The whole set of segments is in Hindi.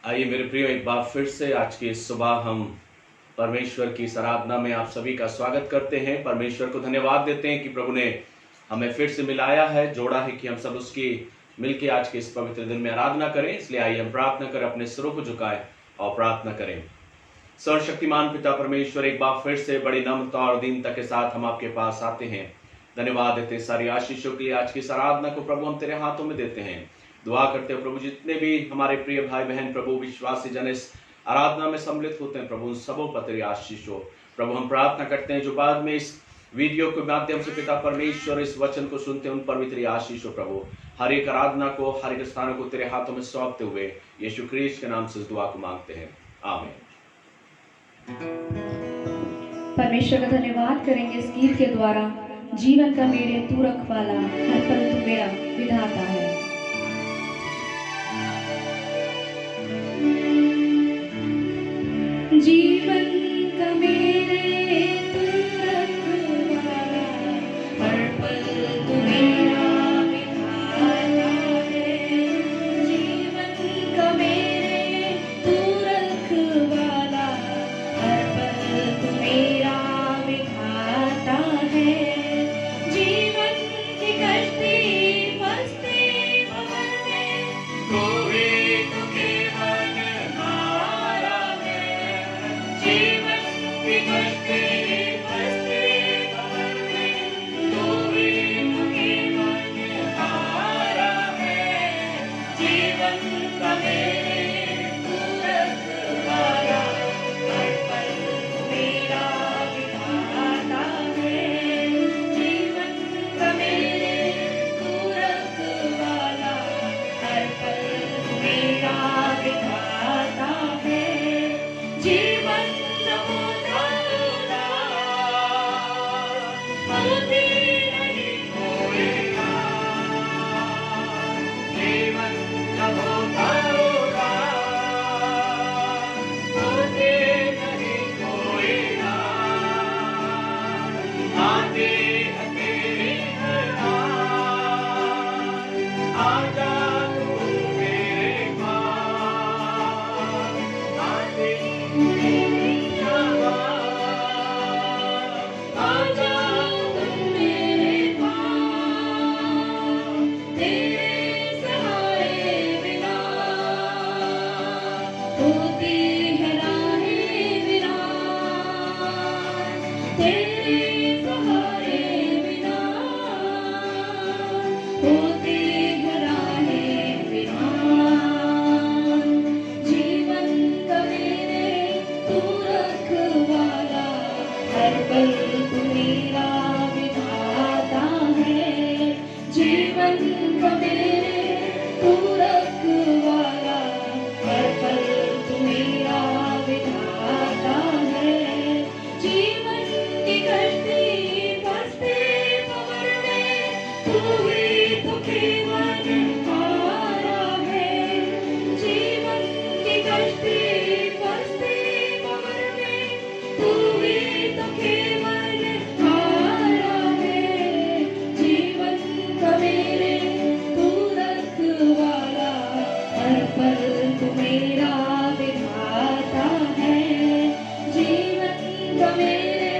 आइए मेरे प्रिय, एक बार फिर से आज की सुबह हम परमेश्वर की इस आराधना में आप सभी का स्वागत करते हैं। परमेश्वर को धन्यवाद देते हैं कि प्रभु ने हमें फिर से मिलाया है, जोड़ा है कि हम सब उसकी मिलकर आज के इस पवित्र दिन में आराधना करें। इसलिए आइए हम प्रार्थना करें, अपने सिरों को झुकाएं और प्रार्थना करें। सर्वशक्तिमान पिता परमेश्वर, एक बार फिर से बड़ी नम्रता और दीनता के साथ हम आपके पास आते हैं। धन्यवाद देते हैं सारी आशीषों के लिए। आज की इस आराधना को प्रभु हम तेरे हाथों में देते हैं। दुआ करते हो प्रभु, जितने भी हमारे प्रिय भाई बहन प्रभु विश्वासी जन इस आराधना में सम्मिलित होते हैं प्रभु, उन सबों पर तेरी आशीष हो। प्रभु हम प्रार्थना करते हैं जो बाद में इस वीडियो के माध्यम से पिता परमेश्वर इस वचन को सुनते हैं, उन पर भी तेरी आशीष हो प्रभु। हर एक आराधना को, हर एक स्थानों को तेरे हाथों में सौंपते हुए यीशु ख्रीस्त के नाम से इस दुआ को मांगते हैं, आमीन। परमेश्वर का धन्यवाद करेंगे इस गीत के द्वारा। जीवन का मेरे तू रखवाला, हर पल तू मेरा विधाता है। जीवन का मेरे तू रखवाला, हर पल तू मेरा विधाता है। जीवन का मेरे तू रखवाला, हर पल तू मेरा विधाता है। जीवन की कश्ती मस्ती भंवर में तू ही तो केवल हारा है। जीवन की कश्ती मस्ती भंवर में तू ही तो केवल हारा है। जीवन का मेरे तू रखवाला, हर पल तू मेरा विधाता है। जीवन का मेरे तू रखवाला, हर पल तू मेरा विधाता है। जीवन न होता होती नहीं कोई जीवन न होता होती नहीं कोई आती है तेरी आजा तू मेरे पास, आती तेरी आवाज़, आजा तू मेरे पास। तेरे सहारे बिना होती है राहें बिना, तेरे सहारे बिना होती है राहें बिना। जीवन का मेरे तू रखवाला, हर पल तू मेरा विधाता है। जीवन का मेरे तू रखवाला, हर पल तू मेरा विधाता है। जीवन की कश्ती फंसते भंवर में तू ही तो केवल हारा है। जीवन की कश्ती फंसते भंवर में तू ही तो केवल हारा है। जीवन का मेरे तू रखवाला, हर पल तू मेरा विधाता है। जीवन का मेरे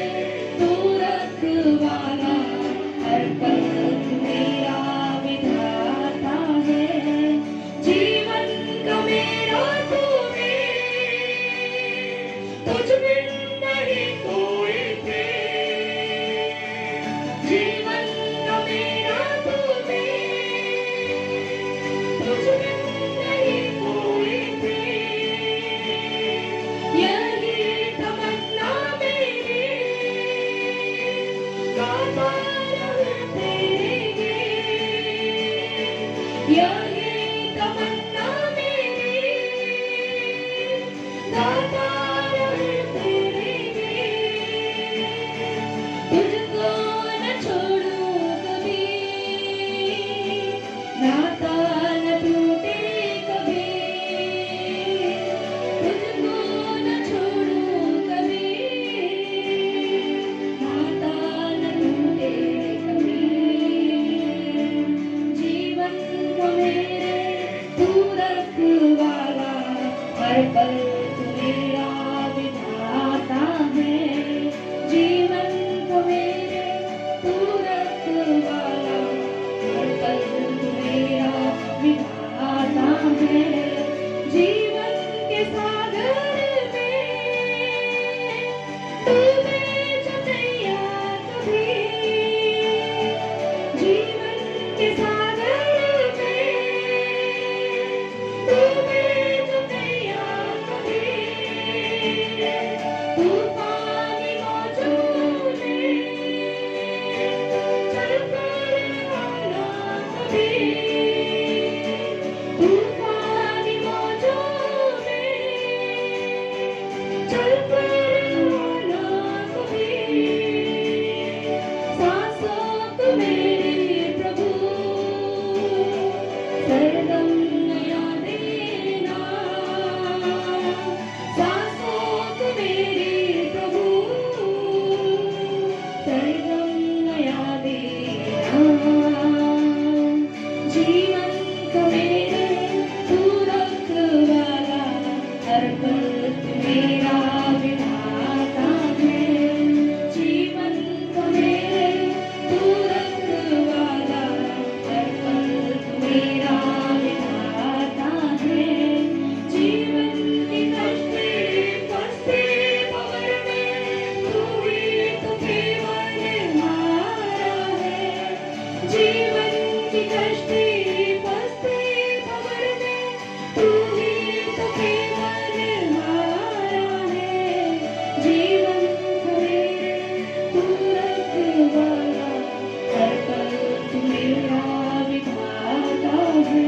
तू रखवाला, हर पल तू मेरा विधाता है। जीवन का मेरा तू तुझ बिन नहीं कोई थे। जीवन का मेरा तू तुझ बिन नहीं कोई थे। यही तमन्ना मेरी गाता रहे तेरे। यही तमन्ना मेरी गाता रहे तेरे। तुझको न छोड़ूं कभी, नाता न टूटे कभी। तुझको न छोड़ूं कभी, नाता न टूटे कभी। जीवन को मेरे तू रखवाला, हर पल तू मेरा विधाता है, जीवन को मेरे तू रखवाला, हर पल तू मेरा विधाता है, जीवन के सागर में डूबे जो नैया कभी, जीवन के सागर में डूबे जो नैया कभी, तूफानी मौजों में चल कर आना कभी, तूफानी मौजों में चल कर आना कभी, सांसों को मेरे प्रभु सरगम नया देना, सांसों को मेरे प्रभु सरगम नया देना, जीवन का मेरे तू रखवाला, हर पल तू मेरा विधाता है, जीवन का मेरे तू रखवाला, हर पल तू मेरा विधाता है, जीवन की कश्ती फंसे भंवर में तू ही तो केवल मारा है, जीवन की कश्ती फंसे भंवर में तू ही तो केवल मारा है, जीवन का मेरे तू रखवाला, हर पल तू मेरा विधाता है।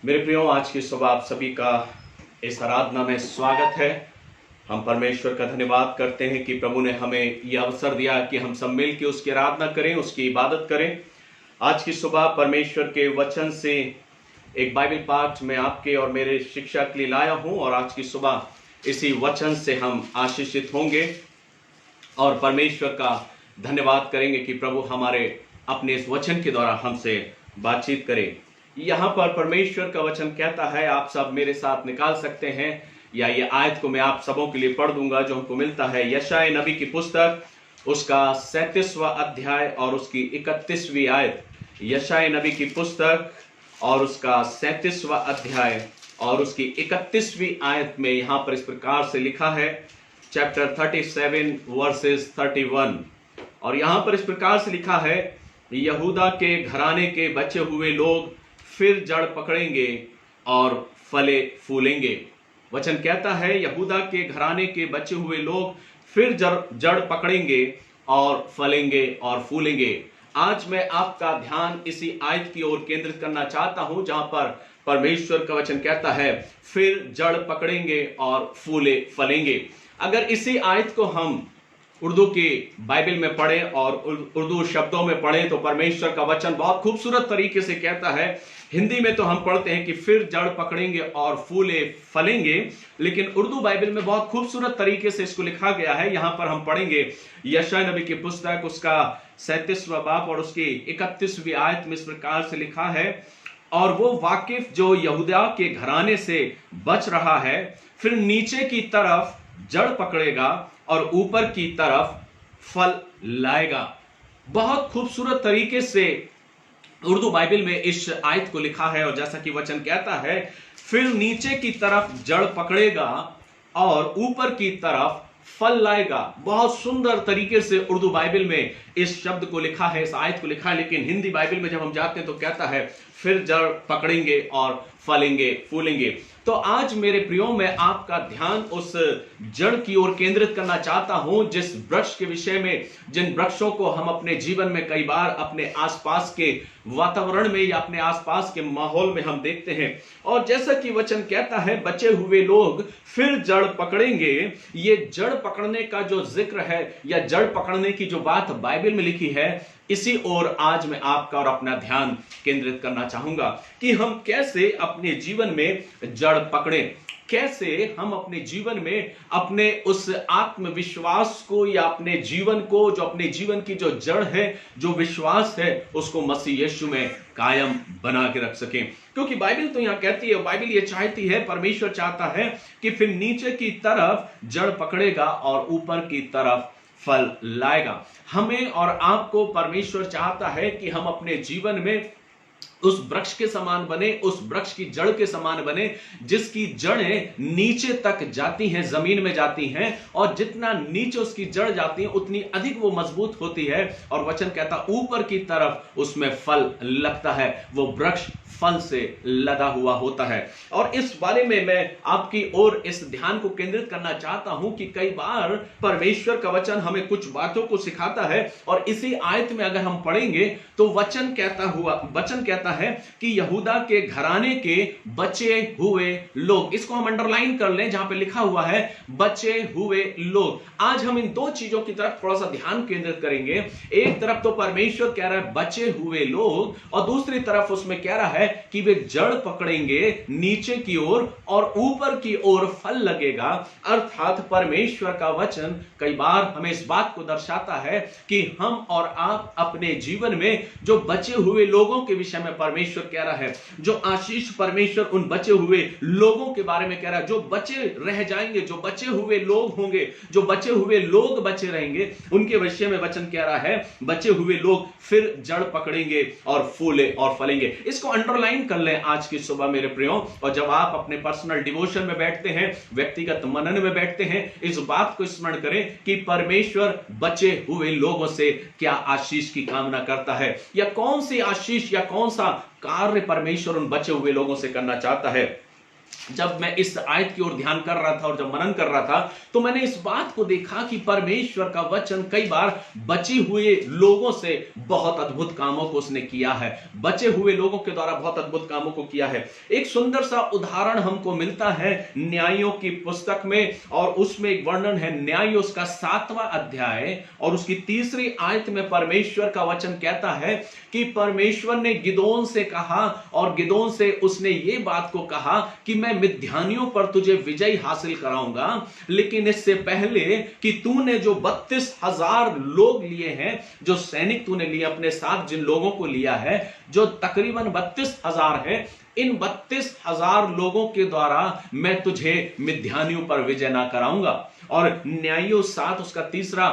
मेरे प्रियो, आज की सुबह आप सभी का इस आराधना में स्वागत है। हम परमेश्वर का धन्यवाद करते हैं कि प्रभु ने हमें यह अवसर दिया कि हम सब मिल के उसकी आराधना करें, उसकी इबादत करें। आज की सुबह परमेश्वर के वचन से एक बाइबल पाठ मैं आपके और मेरे शिक्षा के लिए लाया हूं, और आज की सुबह इसी वचन से हम आशीषित होंगे और परमेश्वर का धन्यवाद करेंगे कि प्रभु हमारे अपने इस वचन के द्वारा हमसे बातचीत करें। यहाँ पर परमेश्वर का वचन कहता है, आप सब मेरे साथ निकाल सकते हैं, या ये आयत को मैं आप सबों के लिए पढ़ दूंगा जो हमको मिलता है यशायाह नबी की पुस्तक, उसका 37वां अध्याय और उसकी 31वीं आयत। यशायाह नबी की पुस्तक और उसका 37वां अध्याय और उसकी 31वीं आयत में यहाँ पर इस प्रकार से लिखा है, चैप्टर 37 वर्सेस 31, और यहाँ पर इस प्रकार से लिखा है, यहूदा के घराने के बचे हुए लोग फिर जड़ पकड़ेंगे और फले फूलेंगे। वचन कहता है, यहूदा के घराने के बचे हुए लोग फिर जड़ पकड़ेंगे और फलेंगे और फूलेंगे। आज मैं आपका ध्यान इसी आयत की ओर केंद्रित करना चाहता हूं, जहां पर परमेश्वर का वचन कहता है फिर जड़ पकड़ेंगे और फूले फलेंगे। अगर इसी आयत को हम उर्दू की बाइबल में पढ़ें और उर्दू शब्दों में पढ़ें तो परमेश्वर का वचन बहुत खूबसूरत तरीके से कहता है। हिंदी में तो हम पढ़ते हैं कि फिर जड़ पकड़ेंगे और फूले फलेंगे, लेकिन उर्दू बाइबल में बहुत खूबसूरत तरीके से इसको लिखा गया है। यहां पर हम पढ़ेंगे यशायाह नबी की पुस्तक, उसका 37वां बाब और उसकी 31वीं आयत में इस प्रकार से लिखा है, और वो वाकिफ जो यहूदा के घराने से बच रहा है फिर नीचे की तरफ जड़ पकड़ेगा और ऊपर की तरफ फल लाएगा। बहुत खूबसूरत तरीके से उर्दू बाइबल में इस आयत को लिखा है, और जैसा कि वचन कहता है फिर नीचे की तरफ जड़ पकड़ेगा और ऊपर की तरफ फल लाएगा। बहुत सुंदर तरीके से उर्दू बाइबल में इस शब्द को लिखा है, इस आयत को लिखा है, लेकिन हिंदी बाइबल में जब हम जाते हैं तो कहता है फिर जड़ पकड़ेंगे और फलेंगे फूलेंगे। तो आज मेरे प्रियो में आपका ध्यान उस जड़ की ओर केंद्रित करना चाहता हूं, जिस वृक्ष के विषय में, जिन वृक्षों को हम अपने जीवन में कई बार अपने आसपास के वातावरण में या अपने आसपास के माहौल में हम देखते हैं। और जैसा कि वचन कहता है बचे हुए लोग फिर जड़ पकड़ेंगे। ये जड़ पकड़ने का जो जिक्र है या जड़ पकड़ने की जो बात बाइबल में लिखी है, इसी ओर आज मैं आपका और अपना ध्यान केंद्रित करना चाहूंगा कि हम कैसे अपने जीवन में जड़ पकड़ें। कैसे हम अपने जीवन में अपने उस आत्मविश्वास को या अपने जीवन को, जो अपने जीवन की जो जड़ है, जो विश्वास है, उसको मसीह यीशु में कायम बना के रख सकें। क्योंकि बाइबल तो यहां कहती है, बाइबल ये चाहती है, परमेश्वर चाहता है कि फिर नीचे की तरफ जड़ पकड़ेगा और ऊपर की तरफ फल लाएगा। हमें और आपको परमेश्वर चाहता है कि हम अपने जीवन में उस वृक्ष के समान बने, उस वृक्ष की जड़ के समान बने, जिसकी जड़ें नीचे तक जाती हैं, जमीन में जाती हैं, और जितना नीचे उसकी जड़ जाती है उतनी अधिक वो मजबूत होती है। और वचन कहता ऊपर की तरफ उसमें फल लगता है, वो वृक्ष फल से लदा हुआ होता है। और इस बारे में मैं आपकी ओर इस ध्यान को केंद्रित करना चाहता हूं कि कई बार परमेश्वर का वचन हमें कुछ बातों को सिखाता है, और इसी आयत में अगर हम पढ़ेंगे तो वचन कहता है कि यहूदा के घराने के बचे हुए लोग, इसको हम अंडरलाइन कर लें जहां पे लिखा हुआ है बचे हुए लोग। आज हम इन दो चीजों की तरफ थोड़ा सा ध्यान केंद्रित करेंगे। एक तरफ तो परमेश्वर कह रहा है बचे हुए लोग, और दूसरी तरफ उसमें कह रहा है कि वे जड़ पकड़ेंगे नीचे की ओर और ऊपर की ओर फल लगेगा। अर्थात परमेश्वर का वचन कई बार हमें इस बात को दर्शाता है कि हम और आप अपने जीवन में जो बचे हुए लोगों के विषय में परमेश्वर कह रहा है, जो आशीष परमेश्वर उन बचे हुए लोगों के बारे में कह रहा है, जो बचे रह जाएंगे, जो बचे हुए लोग होंगे, जो बचे हुए लोग बचे रहेंगे, उनके विषय में वचन कह रहा है बचे हुए लोग फिर जड़ पकड़ेंगे और फूले और फलेंगे। इसको अंडरलाइन कर लें आज की सुबह मेरे प्रियो। और जब आप अपने पर्सनल डिवोशन में बैठते हैं, व्यक्तिगत मनन में बैठते हैं, इस बात को स्मरण करें कि परमेश्वर बचे हुए लोगों से क्या आशीष की कामना करता है, या कौन सी आशीष या कौन सा कार्य परमेश्वर उन बचे हुए लोगों से करना चाहता है। जब मैं इस आयत की ओर ध्यान कर रहा था और जब मनन कर रहा था, तो मैंने इस बात को देखा कि परमेश्वर का वचन कई बार बचे हुए लोगों से बहुत अद्भुत कामों को उसने किया है, बचे हुए लोगों के द्वारा बहुत अद्भुत कामों को किया है। एक सुंदर सा उदाहरण हमको मिलता है न्यायों की पुस्तक में, और उसमें एक वर्णन है न्यायों उसका 7वां अध्याय और उसकी 3री आयत में परमेश्वर का वचन कहता है कि परमेश्वर ने गिदोन से कहा, और गिदोन से उसने ये बात को कहा कि मैं मिद्यानियों पर तुझे विजय हासिल कराऊंगा, लेकिन इससे पहले कि तूने जो 32,000 लोग लिए हैं, जो सैनिक तूने लिए अपने साथ, जिन लोगों को लिया है, जो तकरीबन 32,000 है, इन 32,000 लोगों के द्वारा मैं तुझे मिद्यानियों पर विजय ना कराऊंगा। और न्यायों 7 उसका 3रा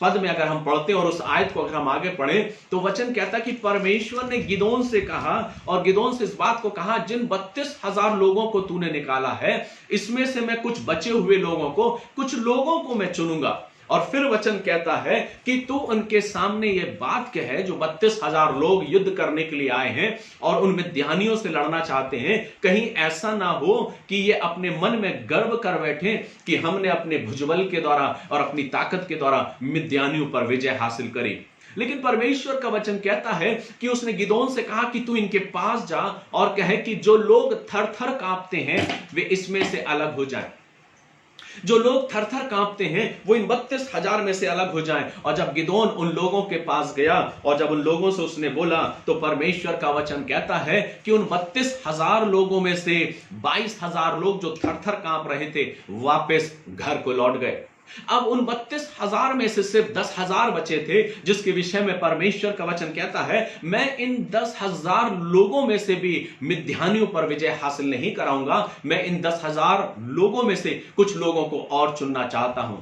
पद में अगर हम पढ़ते और उस आयत को अगर हम आगे पढ़ें, तो वचन कहता कि परमेश्वर ने गिदोन से कहा, और गिदोन से इस बात को कहा, जिन 32,000 लोगों को तूने निकाला है, इसमें से मैं कुछ बचे हुए लोगों को, कुछ लोगों को मैं चुनूंगा। और फिर वचन कहता है कि तू उनके सामने ये बात कहे, जो 32,000 लोग युद्ध करने के लिए आए हैं और उन मिद्यानियों से लड़ना चाहते हैं, कहीं ऐसा ना हो कि ये अपने मन में गर्व कर बैठे कि हमने अपने भुजबल के द्वारा और अपनी ताकत के द्वारा मिद्यानियों पर विजय हासिल करी। लेकिन परमेश्वर का वचन कहता है कि उसने गिदोन से कहा कि तू इनके पास जा और कहे कि जो लोग थर थर कांपते हैं वे इसमें से अलग हो जाएं। जो लोग थर थर कांपते हैं वो इन 32,000 में से अलग हो जाएं। और जब गिदोन उन लोगों के पास गया और जब उन लोगों से उसने बोला, तो परमेश्वर का वचन कहता है कि उन 32,000 लोगों में से 22,000 लोग जो थर थर कांप रहे थे वापस घर को लौट गए। अब उन 32,000 में से सिर्फ 10,000 बचे थे, जिसके विषय में परमेश्वर का वचन कहता है मैं इन 10,000 लोगों में से भी मिद्यानियों पर विजय हासिल नहीं कराऊंगा, मैं इन 10,000 लोगों में से कुछ लोगों को और चुनना चाहता हूं।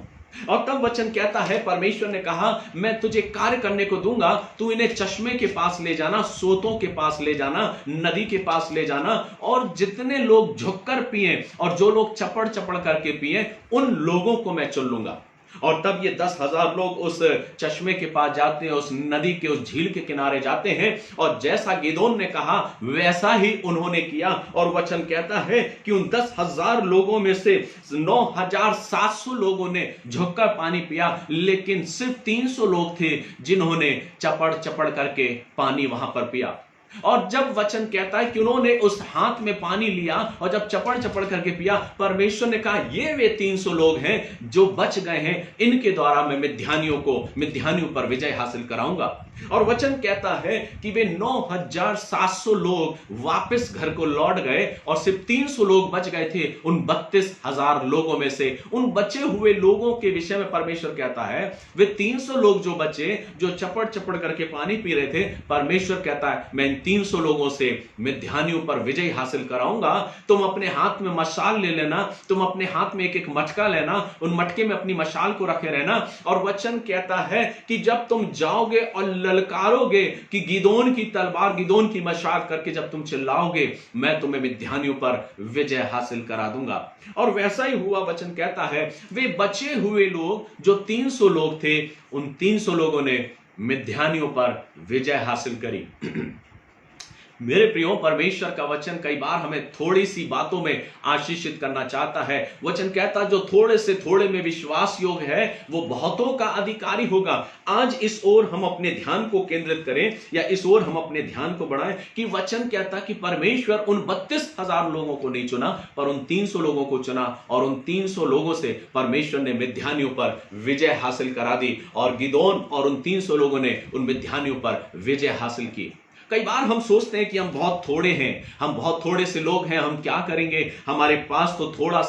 और तब वचन कहता है, परमेश्वर ने कहा मैं तुझे कार्य करने को दूंगा, तू इन्हें चश्मे के पास ले जाना, सोतों के पास ले जाना, नदी के पास ले जाना, और जितने लोग झुककर पिए और जो लोग चपड़ चपड़ करके पिए उन लोगों को मैं चुन लूंगा। और तब ये 10,000 लोग उस चश्मे के पास जाते हैं, उस नदी के उस झील के किनारे जाते हैं, और जैसा गिदोन ने कहा वैसा ही उन्होंने किया। और वचन कहता है कि उन 10,000 लोगों में से 9,700 लोगों ने झुककर पानी पिया, लेकिन सिर्फ 300 लोग थे जिन्होंने चपड़ चपड़ करके पानी वहां पर पिया। और जब वचन कहता है कि उन्होंने उस हाथ में पानी लिया और जब चपड़ चपड़ करके पिया, परमेश्वर ने कहा ये वे 300 लोग हैं जो बच गए हैं, इनके द्वारा मैं मिद्यानियों पर विजय हासिल कराऊंगा। और वचन कहता है कि वे 9,700 लोग वापस घर को लौट गए और सिर्फ 300 लोग बच गए थे उन 32,000 लोगों में से। उन बचे हुए लोगों के विषय में परमेश्वर कहता है वे 300 लोग जो बचे, जो चपड़ चपड़ करके पानी पी रहे थे, परमेश्वर कहता है मैं इन 300 लोगों से मिद्यानियों पर विजय हासिल कराऊंगा। तुम अपने हाथ में मशाल ले लेना, तुम अपने हाथ में एक एक मटका लेना, उन मटके में अपनी मशाल को रखे रहना। और वचन कहता है कि जब तुम जाओगे और ललकारोगे कि गिदोन की तलवार, गिदोन की मशाल करके जब तुम चिल्लाओगे, मैं तुम्हें मिद्यानियों पर विजय हासिल करा दूंगा। और वैसा ही हुआ। वचन कहता है वे बचे हुए लोग जो 300 लोग थे, उन 300 लोगों ने मिद्यानियों पर विजय हासिल करी। मेरे प्रियो, परमेश्वर का वचन कई बार हमें थोड़ी सी बातों में आशीषित करना चाहता है। वचन कहता है जो थोड़े से थोड़े में विश्वास योग है वो बहुतों का अधिकारी होगा। आज इस ओर हम अपने ध्यान को केंद्रित करें, या इस ओर हम अपने ध्यान को बढ़ाएं कि वचन कहता कि परमेश्वर उन 32,000 लोगों को नहीं चुना, पर उन 300 लोगों को चुना, और उन 300 लोगों से परमेश्वर ने मिद्यानियों पर विजय हासिल करा दी। और गिदोन और उन 300 लोगों ने उन मिद्यानियों पर विजय हासिल की। कई बार हम सोचते हैं कि हम बहुत थोड़े हैं, हम बहुत थोड़े से लोग हैं, हम क्या करेंगे, हमारे पास तो थोड़ा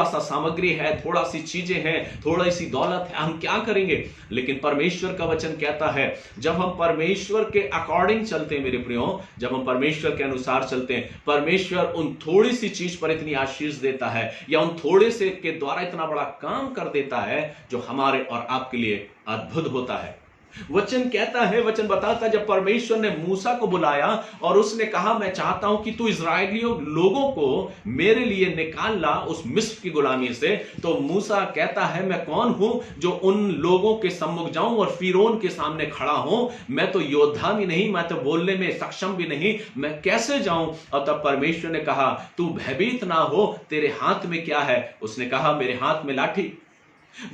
सा सामग्री है, थोड़ा सी चीजें हैं, थोड़ी सी दौलत है, हम क्या करेंगे। लेकिन परमेश्वर का वचन कहता है जब हम परमेश्वर के अकॉर्डिंग चलते हैं मेरे प्रियो, जब हम परमेश्वर के अनुसार चलते हैं, परमेश्वर उन थोड़ी सी चीज पर इतनी आशीष देता है, या उन थोड़े से के द्वारा इतना बड़ा काम कर देता है जो हमारे और आपके लिए अद्भुत होता है। वचन कहता है, वचन बताता है जब परमेश्वर ने मूसा को बुलाया और उसने कहा मैं चाहता हूं कि तू इस्राएलियों लोगों को मेरे लिए निकाल ला उस मिस्र की गुलामी से, तो मूसा कहता है मैं कौन हूं जो उन लोगों के सम्मुख जाऊं और फिरौन के सामने खड़ा हूं। मैं तो योद्धा भी नहीं, मैं तो बोलने में सक्षम भी नहीं, मैं कैसे जाऊं। और तब परमेश्वर ने कहा तू भयभीत ना हो, तेरे हाथ में क्या है। उसने कहा मेरे हाथ में लाठी।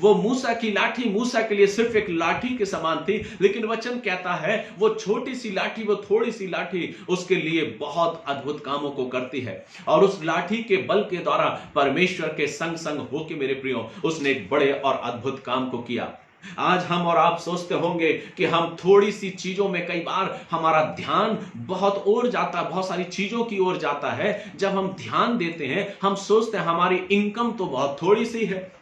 वो मूसा की लाठी मूसा के लिए सिर्फ एक लाठी के समान थी, लेकिन वचन कहता है वो छोटी सी लाठी, वो थोड़ी सी लाठी उसके लिए बहुत अद्भुत कामों को करती है। और उस लाठी के बल के द्वारा परमेश्वर के संग संग होके मेरे प्रियो उसने एक बड़े और अद्भुत काम को किया। आज हम और आप सोचते होंगे कि हम थोड़ी सी चीजों में कई बार हमारा ध्यान बहुत और जाता है, बहुत सारी चीजों की ओर जाता है। जब हम ध्यान देते हैं हम सोचते हैं हमारी इनकम तो बहुत थोड़ी सी है,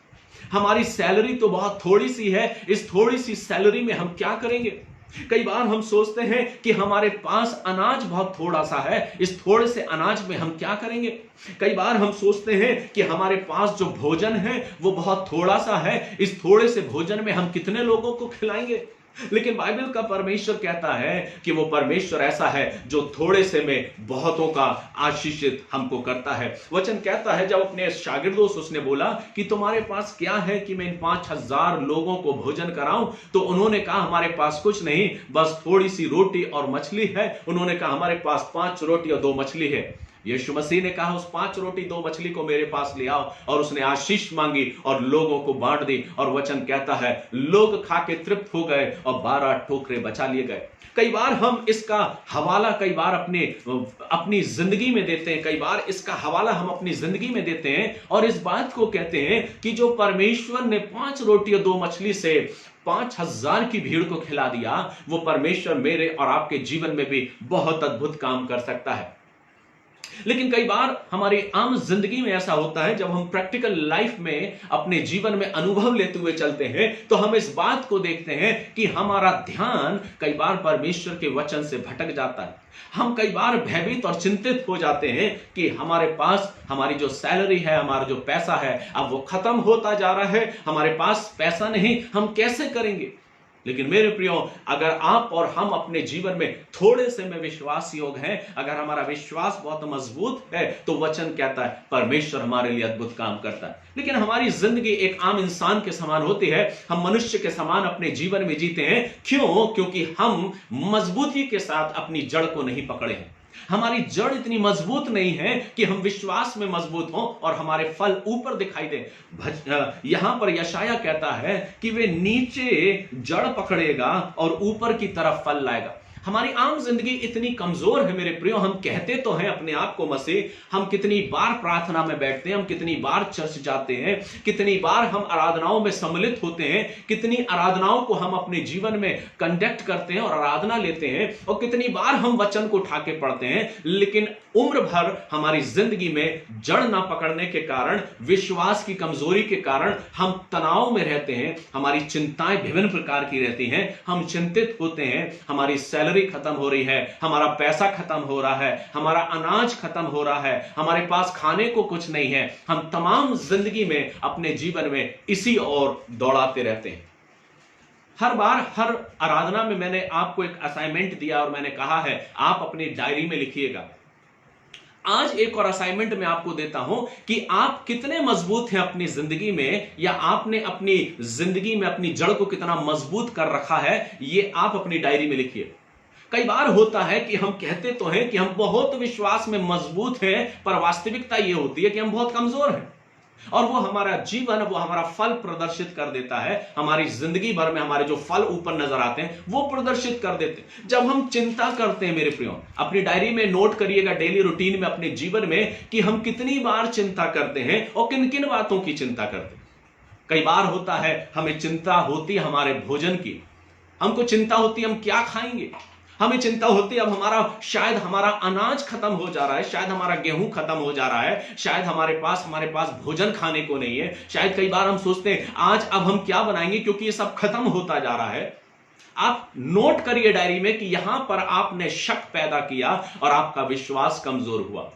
हमारी सैलरी तो बहुत थोड़ी सी है, इस थोड़ी सी सैलरी में हम क्या करेंगे। कई बार हम सोचते हैं कि हमारे पास अनाज बहुत थोड़ा सा है, इस थोड़े से अनाज में हम क्या करेंगे। कई बार हम सोचते हैं कि हमारे पास जो भोजन है वो बहुत थोड़ा सा है, इस थोड़े से भोजन में हम कितने लोगों को खिलाएंगे। लेकिन बाइबल का परमेश्वर कहता है कि वो परमेश्वर ऐसा है जो थोड़े से में बहुतों का आशीषित हमको करता है। वचन कहता है जब अपने शागिर्दों से उसने बोला कि तुम्हारे पास क्या है कि मैं इन 5,000 लोगों को भोजन कराऊं, तो उन्होंने कहा हमारे पास कुछ नहीं, बस थोड़ी सी रोटी और मछली है। उन्होंने कहा हमारे पास 5 रोटी और 2 मछली है। यीशु मसीह ने कहा उस 5 रोटी 2 मछली को मेरे पास ले आओ, और उसने आशीष मांगी और लोगों को बांट दी। और वचन कहता है लोग खा के तृप्त हो गए और 12 टोकरे बचा लिए गए। कई बार हम इसका हवाला कई बार अपनी जिंदगी में देते हैं, कई बार इसका हवाला हम अपनी जिंदगी में देते हैं और इस बात को कहते हैं कि जो परमेश्वर ने 5 रोटी और 2 मछली से 5,000 की भीड़ को खिला दिया, वो परमेश्वर मेरे और आपके जीवन में भी बहुत अद्भुत काम कर सकता है। लेकिन कई बार हमारी आम जिंदगी में ऐसा होता है, जब हम प्रैक्टिकल लाइफ में अपने जीवन में अनुभव लेते हुए चलते हैं तो हम इस बात को देखते हैं कि हमारा ध्यान कई बार परमेश्वर के वचन से भटक जाता है। हम कई बार भयभीत और चिंतित हो जाते हैं कि हमारे पास हमारी जो सैलरी है, हमारा जो पैसा है, अब वो खत्म होता जा रहा है, हमारे पास पैसा नहीं, हम कैसे करेंगे। लेकिन मेरे प्रियो, अगर आप और हम अपने जीवन में थोड़े से में विश्वास योग हैं, अगर हमारा विश्वास बहुत मजबूत है, तो वचन कहता है परमेश्वर हमारे लिए अद्भुत काम करता है। लेकिन हमारी जिंदगी एक आम इंसान के समान होती है, हम मनुष्य के समान अपने जीवन में जीते हैं। क्यों? क्योंकि हम मजबूती के साथ अपनी जड़ को नहीं पकड़े हैं। हमारी जड़ इतनी मजबूत नहीं है कि हम विश्वास में मजबूत हों और हमारे फल ऊपर दिखाई दे। यहां पर यशाया कहता है कि वे नीचे जड़ पकड़ेगा और ऊपर की तरफ फल लाएगा। हमारी आम जिंदगी इतनी कमजोर है मेरे प्रियो, हम कहते तो हैं अपने आप को मसीह, हम कितनी बार प्रार्थना में बैठते हैं, हम कितनी बार चर्च जाते हैं, कितनी बार हम आराधनाओं में सम्मिलित होते हैं, कितनी आराधनाओं को हम अपने जीवन में कंडक्ट करते हैं और आराधना लेते हैं, और कितनी बार हम वचन को उठा के पढ़ते हैं, लेकिन उम्र भर हमारी जिंदगी में जड़ ना पकड़ने के कारण, विश्वास की कमजोरी के कारण हम तनाव में रहते हैं, हमारी चिंताएं विभिन्न प्रकार की रहती हैं, हम चिंतित होते हैं, हमारी सैलरी खत्म हो रही है, हमारा पैसा खत्म हो रहा है, हमारा अनाज खत्म हो रहा है, हमारे पास खाने को कुछ नहीं है, हम तमाम जिंदगी में अपने जीवन में इसी ओर दौड़ाते रहते हैं। हर बार हर आराधना में मैंने आपको एक असाइनमेंट दिया और मैंने कहा है आप अपनी डायरी में लिखिएगा। आज एक और असाइनमेंट मैं आपको देता हूं कि आप कितने मजबूत हैं अपनी जिंदगी में, या आपने अपनी जिंदगी में अपनी जड़ को कितना मजबूत कर रखा है, ये आप अपनी डायरी में लिखिए। कई बार होता है कि हम कहते तो हैं कि हम बहुत विश्वास में मजबूत हैं, पर वास्तविकता यह होती है कि हम बहुत कमजोर हैं, और वो हमारा जीवन, वो हमारा फल प्रदर्शित कर देता है। हमारी जिंदगी भर में हमारे जो फल ऊपर नजर आते हैं वो प्रदर्शित कर देते हैं। जब हम चिंता करते हैं मेरे प्रियो, अपनी डायरी में नोट करिएगा डेली रूटीन में, अपने जीवन में, कि हम कितनी बार चिंता करते हैं और किन किन बातों की चिंता करते हैं। कई बार होता है हमें चिंता होती है हमारे भोजन की, हमको चिंता होती है हम क्या खाएंगे, हमें चिंता होती है अब शायद हमारा अनाज खत्म हो जा रहा है, शायद हमारा गेहूं खत्म हो जा रहा है, शायद हमारे पास भोजन खाने को नहीं है, शायद कई बार हम सोचते हैं आज अब हम क्या बनाएंगे क्योंकि ये सब खत्म होता जा रहा है। आप नोट करिए डायरी में कि यहां पर आपने शक पैदा किया और आपका विश्वास कमजोर हुआ।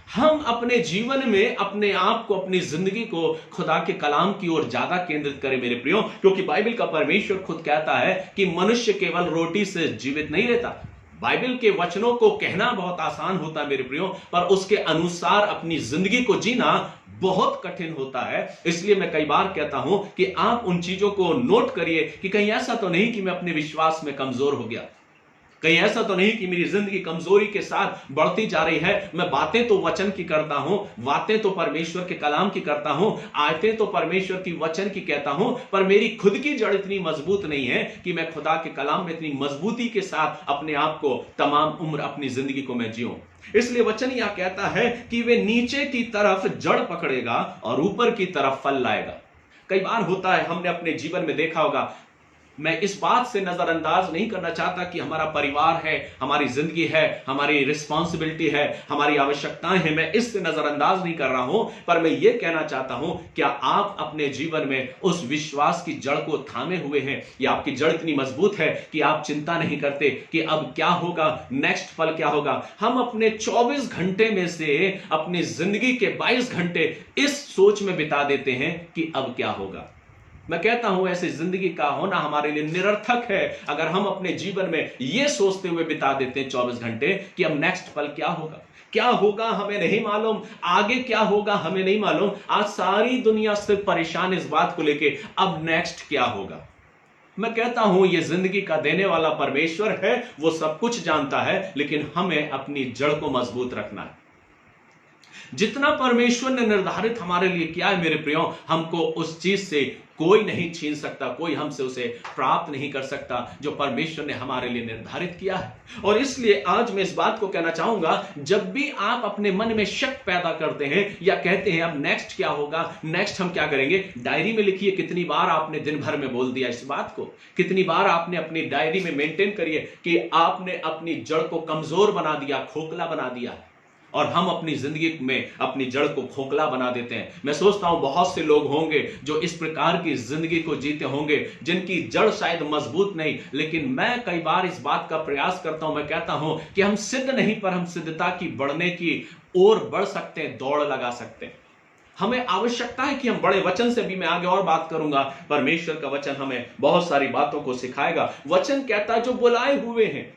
हम अपने जीवन में अपने आप को, अपनी जिंदगी को खुदा के कलाम की ओर ज्यादा केंद्रित करें मेरे प्रियो, क्योंकि बाइबल का परमेश्वर खुद कहता है कि मनुष्य केवल रोटी से जीवित नहीं रहता। बाइबल के वचनों को कहना बहुत आसान होता है मेरे प्रियो, पर उसके अनुसार अपनी जिंदगी को जीना बहुत कठिन होता है। इसलिए मैं कई बार कहता हूं कि आप उन चीजों को नोट करिए कि कहीं ऐसा तो नहीं कि मैं अपने विश्वास में कमजोर हो गया, कहीं ऐसा तो नहीं कि मेरी जिंदगी कमजोरी के साथ बढ़ती जा रही है। मैं बातें तो वचन की करता हूं, बातें तो परमेश्वर के कलाम की करता हूं, आयतें तो परमेश्वर की वचन की कहता हूं, पर मेरी खुद की जड़ इतनी मजबूत नहीं है कि मैं खुदा के कलाम में इतनी मजबूती के साथ अपने आप को तमाम उम्र अपनी जिंदगी को मैं जीऊं। इसलिए वचन यह कहता है कि वे नीचे की तरफ जड़ पकड़ेगा और ऊपर की तरफ फल लाएगा। कई बार होता है, हमने अपने जीवन में देखा होगा, मैं इस बात से नजरअंदाज नहीं करना चाहता कि हमारा परिवार है, हमारी जिंदगी है, हमारी रिस्पॉन्सिबिलिटी है, हमारी आवश्यकताएं हैं, मैं इससे नजरअंदाज नहीं कर रहा हूं, पर मैं ये कहना चाहता हूं, क्या आप अपने जीवन में उस विश्वास की जड़ को थामे हुए हैं, या आपकी जड़ इतनी मजबूत है कि आप चिंता नहीं करते कि अब क्या होगा, नेक्स्ट पल क्या होगा। हम अपने 24 घंटे में से अपनी जिंदगी के 22 घंटे इस सोच में बिता देते हैं कि अब क्या होगा। मैं कहता हूं ऐसी जिंदगी का होना हमारे लिए निरर्थक है अगर हम अपने जीवन में यह सोचते हुए बिता देते हैं 24 घंटे कि अब नेक्स्ट पल क्या होगा, क्या होगा हमें नहीं मालूम, आगे क्या होगा हमें नहीं मालूम। आज सारी दुनिया सिर्फ परेशान इस बात को लेके अब नेक्स्ट क्या होगा। मैं कहता हूं यह जिंदगी का देने वाला परमेश्वर है, वो सब कुछ जानता है, लेकिन हमें अपनी जड़ को मजबूत रखना है। जितना परमेश्वर ने निर्धारित हमारे लिए किया है मेरे प्रियो, हमको उस चीज से कोई नहीं छीन सकता, कोई हमसे उसे प्राप्त नहीं कर सकता जो परमेश्वर ने हमारे लिए निर्धारित किया है। और इसलिए आज मैं इस बात को कहना चाहूंगा, जब भी आप अपने मन में शक पैदा करते हैं या कहते हैं अब नेक्स्ट क्या होगा, नेक्स्ट हम क्या करेंगे, डायरी में लिखिए कितनी बार आपने दिन भर में बोल दिया इस बात को, कितनी बार आपने अपनी डायरी में मेंटेन करिए कि आपने अपनी जड़ को कमजोर बना दिया, खोखला बना दिया। और हम अपनी जिंदगी में अपनी जड़ को खोखला बना देते हैं। मैं सोचता हूं बहुत से लोग होंगे जो इस प्रकार की जिंदगी को जीते होंगे जिनकी जड़ शायद मजबूत नहीं, लेकिन मैं कई बार इस बात का प्रयास करता हूं, मैं कहता हूं कि हम सिद्ध नहीं पर हम सिद्धता की बढ़ने की ओर बढ़ सकते हैं, दौड़ लगा सकते हैं। हमें आवश्यकता है कि हम बड़े वचन से भी मैं आगे और बात करूंगा, परमेश्वर का वचन हमें बहुत सारी बातों को सिखाएगा। वचन कहता है जो बुलाए हुए हैं,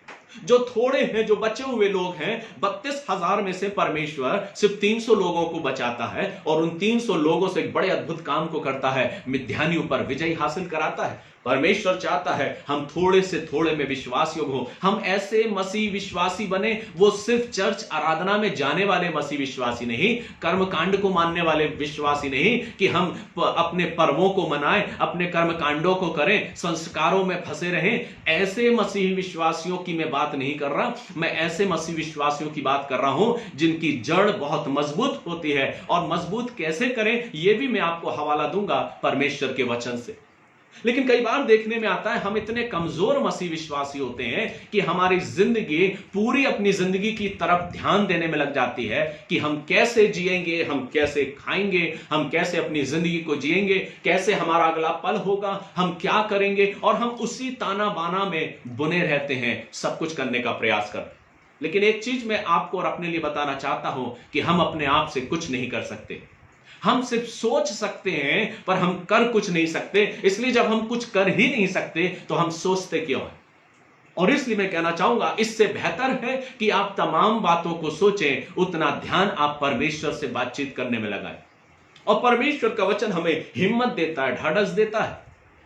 जो थोड़े हैं, जो बचे हुए लोग हैं, 32,000 में से परमेश्वर सिर्फ 300 लोगों को बचाता है और उन 300 लोगों से एक बड़े अद्भुत काम को करता है, मिद्यानियों पर विजय हासिल कराता है। परमेश्वर चाहता है हम थोड़े से थोड़े में विश्वास योग्य हो, हम ऐसे मसीह विश्वासी बने, वो सिर्फ चर्च आराधना में जाने वाले मसीह विश्वासी नहीं, कर्मकांड को मानने वाले विश्वासी नहीं कि हम अपने पर्वों को मनाएं, अपने कर्मकांडों को करें, संस्कारों में फंसे रहें। ऐसे मसीही विश्वासियों की मैं बात नहीं कर रहा। मैं ऐसे मसीही विश्वासियों की बात कर रहा हूं जिनकी जड़ बहुत मजबूत होती है। और मजबूत कैसे करें यह भी मैं आपको हवाला दूंगा परमेश्वर के वचन से। लेकिन कई बार देखने में आता है हम इतने कमजोर मसीह विश्वासी होते हैं कि हमारी जिंदगी पूरी अपनी जिंदगी की तरफ ध्यान देने में लग जाती है कि हम कैसे जिएंगे, हम कैसे खाएंगे, हम कैसे अपनी जिंदगी को जिएंगे, कैसे हमारा अगला पल होगा, हम क्या करेंगे, और हम उसी ताना बाना में बुने रहते हैं, सब कुछ करने का प्रयास कर। लेकिन एक चीज मैं आपको और अपने लिए बताना चाहता हूं कि हम अपने आप से कुछ नहीं कर सकते। हम सिर्फ सोच सकते हैं पर हम कर कुछ नहीं सकते। इसलिए जब हम कुछ कर ही नहीं सकते तो हम सोचते क्यों हैं? और इसलिए मैं कहना चाहूंगा इससे बेहतर है कि आप तमाम बातों को सोचें, उतना ध्यान आप परमेश्वर से बातचीत करने में लगाएं। और परमेश्वर का वचन हमें हिम्मत देता है, ढाढ़स देता है।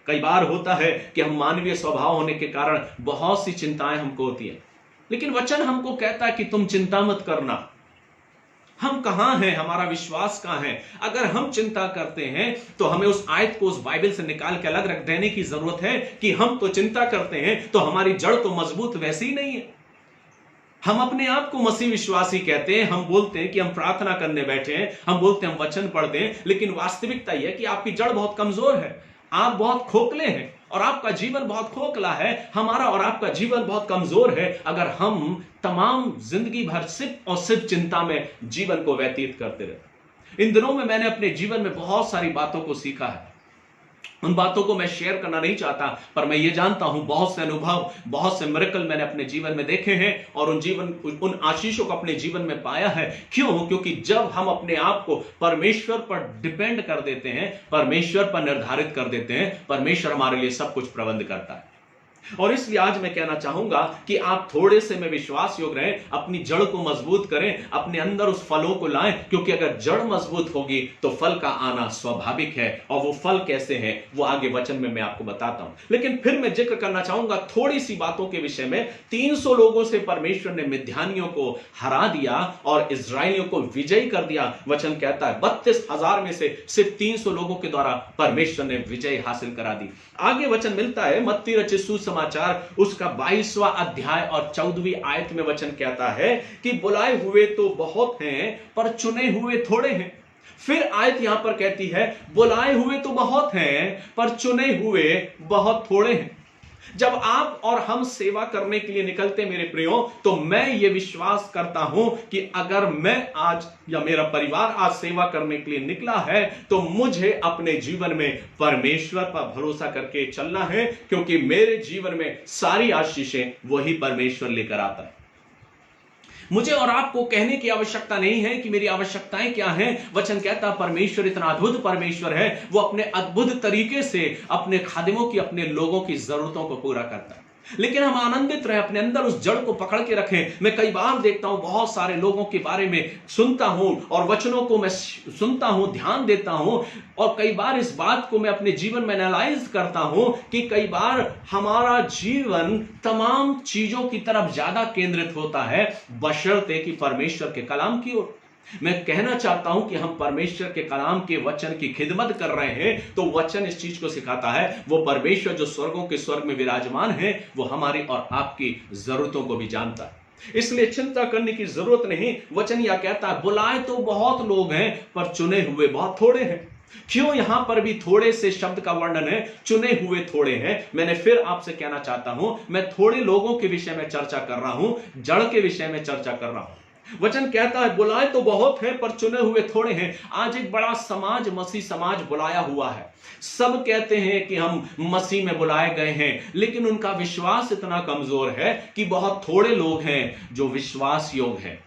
कई बार होता है कि हम मानवीय स्वभाव होने के कारण बहुत सी चिंताएं हमको होती है, लेकिन वचन हमको कहता है कि तुम चिंता मत करना। हम कहां हैं, हमारा विश्वास कहां है? अगर हम चिंता करते हैं तो हमें उस आयत को उस बाइबल से निकाल के अलग रख देने की जरूरत है कि हम तो चिंता करते हैं तो हमारी जड़ तो मजबूत वैसी ही नहीं है। हम अपने आप को मसीह विश्वासी कहते हैं, हम बोलते हैं कि हम प्रार्थना करने बैठे हैं, हम बोलते हैं हम वचन पढ़ते हैं, लेकिन वास्तविकता यह है कि आपकी जड़ बहुत कमजोर है, आप बहुत खोखले हैं और आपका जीवन बहुत खोखला है। हमारा और आपका जीवन बहुत कमजोर है अगर हम तमाम जिंदगी भर सिर्फ और सिर्फ चिंता में जीवन को व्यतीत करते रहे। इन दिनों में मैंने अपने जीवन में बहुत सारी बातों को सीखा है। उन बातों को मैं शेयर करना नहीं चाहता, पर मैं ये जानता हूं बहुत से अनुभव, बहुत से मिरेकल मैंने अपने जीवन में देखे हैं और उन आशीषों को अपने जीवन में पाया है। क्यों? क्योंकि जब हम अपने आप को परमेश्वर पर डिपेंड कर देते हैं, परमेश्वर पर निर्धारित कर देते हैं, परमेश्वर हमारे लिए सब कुछ प्रबंध करता है। और इसलिए आज मैं कहना चाहूंगा कि आप थोड़े से में विश्वास योग्य रहें, अपनी जड़ को मजबूत करें, अपने अंदर उस फलों को लाएं, क्योंकि अगर जड़ मजबूत होगी तो फल का आना स्वाभाविक है। और वो फल कैसे हैं वो आगे वचन में मैं आपको बताता हूं। लेकिन फिर मैं जिक्र करना चाहूंगा थोड़ी सी बातों के विषय में। 300 लोगों से परमेश्वर ने मिद्यानियों को हरा दिया और इस्राएलियों को विजयी कर दिया। वचन कहता है 32,000 में से सिर्फ 300 लोगों के द्वारा परमेश्वर ने विजय हासिल करा दी। आगे वचन मिलता है मत्ती रचित सुसमाचार उसका 22वां अध्याय और 14वीं आयत में वचन कहता है कि बुलाए हुए तो बहुत हैं पर चुने हुए थोड़े हैं। फिर आयत यहां पर कहती है बुलाए हुए तो बहुत हैं पर चुने हुए बहुत थोड़े हैं। जब आप और हम सेवा करने के लिए निकलते मेरे प्रियो, तो मैं ये विश्वास करता हूं कि अगर मैं आज या मेरा परिवार आज सेवा करने के लिए निकला है तो मुझे अपने जीवन में परमेश्वर पर भरोसा करके चलना है, क्योंकि मेरे जीवन में सारी आशीषें वही परमेश्वर लेकर आता है। मुझे और आपको कहने की आवश्यकता नहीं है कि मेरी आवश्यकताएं क्या हैं। वचन कहता है परमेश्वर इतना अद्भुत परमेश्वर है, वो अपने अद्भुत तरीके से अपने खादिमों की, अपने लोगों की जरूरतों को पूरा करता है। लेकिन हम आनंदित रहे, अपने अंदर उस जड़ को पकड़ के रखें। मैं कई बार देखता हूं, बहुत सारे लोगों के बारे में सुनता हूं और वचनों को मैं सुनता हूं, ध्यान देता हूं, और कई बार इस बात को मैं अपने जीवन में एनालाइज करता हूं कि कई बार हमारा जीवन तमाम चीजों की तरफ ज्यादा केंद्रित होता है बशर्ते कि परमेश्वर के कलाम की ओर। मैं कहना चाहता हूं कि हम परमेश्वर के कलाम के वचन की खिदमत कर रहे हैं तो वचन इस चीज को सिखाता है, वो परमेश्वर जो स्वर्गों के स्वर्ग में विराजमान है वो हमारी और आपकी जरूरतों को भी जानता है। इसलिए चिंता करने की जरूरत नहीं। वचन यह कहता है बुलाए तो बहुत लोग हैं पर चुने हुए बहुत थोड़े हैं। क्यों यहां पर भी थोड़े से शब्द का वर्णन है, चुने हुए थोड़े हैं? मैंने फिर आपसे कहना चाहता हूं, मैं थोड़े लोगों के विषय में चर्चा कर रहा हूं, जड़ के विषय में चर्चा कर रहा हूं। वचन कहता है बुलाए तो बहुत हैं पर चुने हुए थोड़े हैं। आज एक बड़ा समाज, मसीह समाज बुलाया हुआ है। सब कहते हैं कि हम मसीह में बुलाए गए हैं, लेकिन उनका विश्वास इतना कमजोर है कि बहुत थोड़े लोग हैं जो विश्वास योग्य हैं।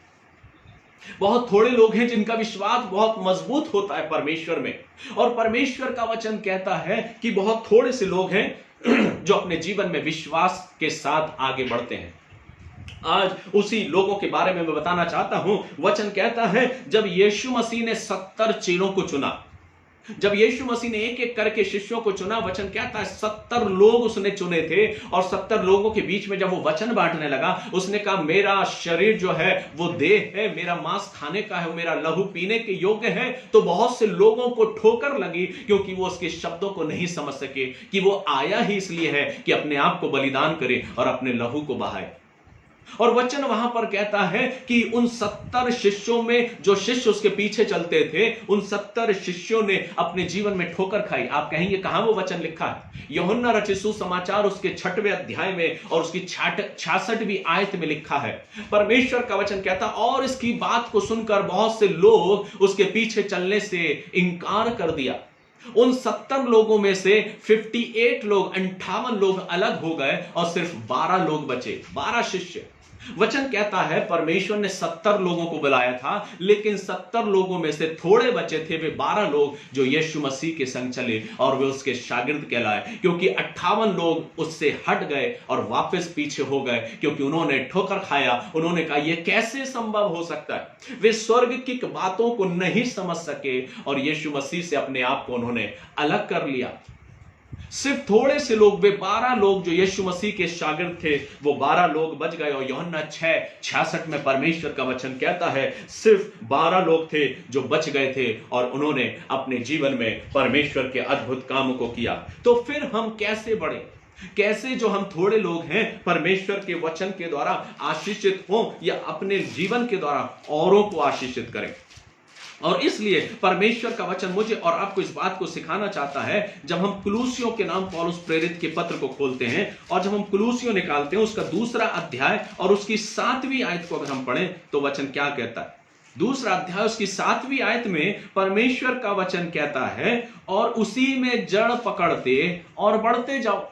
बहुत थोड़े लोग हैं जिनका विश्वास बहुत मजबूत होता है परमेश्वर में। और परमेश्वर का वचन कहता है कि बहुत थोड़े से लोग हैं जो अपने जीवन में विश्वास के साथ आगे बढ़ते हैं। आज उसी लोगों के बारे में मैं बताना चाहता हूं। वचन कहता है जब यीशु मसीह ने 70 चेलों को चुना, जब यीशु मसीह ने एक एक करके शिष्यों को चुना, वचन क्या था, 70 लोग उसने चुने थे और 70 लोगों के बीच में जब वो वचन बांटने लगा, उसने कहा मेरा शरीर जो है वो देह है, मेरा मांस खाने का है, मेरा लहू पीने के योग्य है। तो बहुत से लोगों को ठोकर लगी क्योंकि वो उसके शब्दों को नहीं समझ सके कि वो आया ही इसलिए है कि अपने आप को बलिदान करे और अपने लहू को बहाए। और वचन वहां पर कहता है कि उन 70 शिष्यों में जो शिष्य उसके पीछे चलते थे, उन 70 शिष्यों ने अपने जीवन में ठोकर खाई। आप कहेंगे कहां वो वचन लिखा है? यूहन्ना रचित सुसमाचार उसके 6वें अध्याय में और उसकी 66वीं आयत में लिखा है। परमेश्वर का वचन कहता, और इसकी बात को सुनकर बहुत से लोग उसके पीछे चलने से इंकार कर दिया। उन 70 लोगों में से 58 लोग, 58 लोग अलग हो गए और सिर्फ 12 लोग बचे, 12 शिष्य। वचन कहता है परमेश्वर ने 70 लोगों को बुलाया था, लेकिन 70 लोगों में से थोड़े बचे थे, वे 12 लोग जो यीशु मसीह के संग चले और वे उसके शागिर्द कहलाए, क्योंकि 58 लोग उससे हट गए और वापस पीछे हो गए क्योंकि उन्होंने ठोकर खाया। उन्होंने कहा यह कैसे संभव हो सकता है। वे स्वर्ग की बातों को नहीं समझ सके और यीशु मसीह से अपने आप को उन्होंने अलग कर लिया। सिर्फ थोड़े से लोग, वे 12 लोग जो यीशु मसीह के शागिर्द थे, वो 12 लोग बच गए। और यूहन्ना 6:66 में परमेश्वर का वचन कहता है सिर्फ 12 लोग थे जो बच गए थे और उन्होंने अपने जीवन में परमेश्वर के अद्भुत कामों को किया। तो फिर हम कैसे बढ़े? कैसे जो हम थोड़े लोग हैं परमेश्वर के वचन के द्वारा आशीषित हों या अपने जीवन के द्वारा औरों को आशीषित करें? और इसलिए परमेश्वर का वचन मुझे और आपको इस बात को सिखाना चाहता है। जब हम कुलूसियों के नाम पौलुस प्रेरित के पत्र को खोलते हैं और जब हम कुलूसियों निकालते हैं उसका 2 अध्याय और उसकी 7वीं आयत को अगर हम पढ़ें तो वचन क्या कहता है? 2 अध्याय उसकी 7वीं आयत में परमेश्वर का वचन कहता है, और उसी में जड़ पकड़ते और बढ़ते जाओ।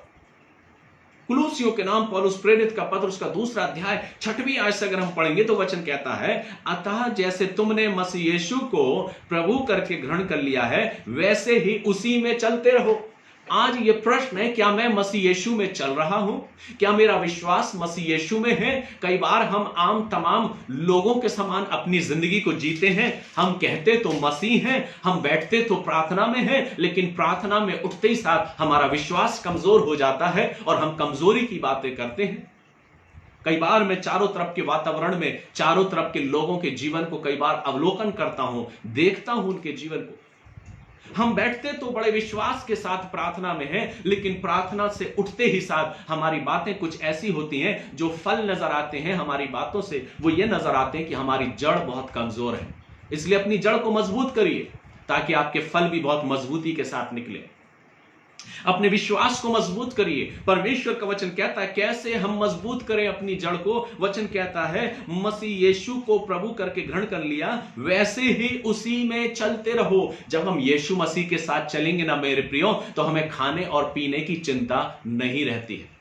कुलूसियों के नाम पौलुस प्रेरित का पत्र उसका 2 अध्याय 6वीं आयत से अगर हम पढ़ेंगे तो वचन कहता है, अतः जैसे तुमने मसीह यीशु को प्रभु करके ग्रहण कर लिया है, वैसे ही उसी में चलते रहो। आज ये प्रश्न है, क्या मैं मसीह यीशु में चल रहा हूं? क्या मेरा विश्वास मसीह यीशु में है? कई बार हम तमाम लोगों के समान अपनी जिंदगी को जीते हैं। हम कहते तो मसीह हैं, हम बैठते तो प्रार्थना में हैं, लेकिन प्रार्थना में उठते ही साथ हमारा विश्वास कमजोर हो जाता है और हम कमजोरी की बातें करते हैं। कई बार मैं चारों तरफ के वातावरण में, चारों तरफ के लोगों के जीवन को कई बार अवलोकन करता हूं, देखता हूं उनके जीवन को। हम बैठते तो बड़े विश्वास के साथ प्रार्थना में हैं, लेकिन प्रार्थना से उठते ही साथ हमारी बातें कुछ ऐसी होती हैं, जो फल नजर आते हैं हमारी बातों से, वो ये नजर आते हैं कि हमारी जड़ बहुत कमजोर है। इसलिए अपनी जड़ को मजबूत करिए ताकि आपके फल भी बहुत मजबूती के साथ निकले। अपने विश्वास को मजबूत करिए। परमेश्वर का वचन कहता है कैसे हम मजबूत करें अपनी जड़ को। वचन कहता है मसीह यीशु को प्रभु करके ग्रहण कर लिया, वैसे ही उसी में चलते रहो। जब हम यीशु मसीह के साथ चलेंगे ना मेरे प्रियो, तो हमें खाने और पीने की चिंता नहीं रहती है।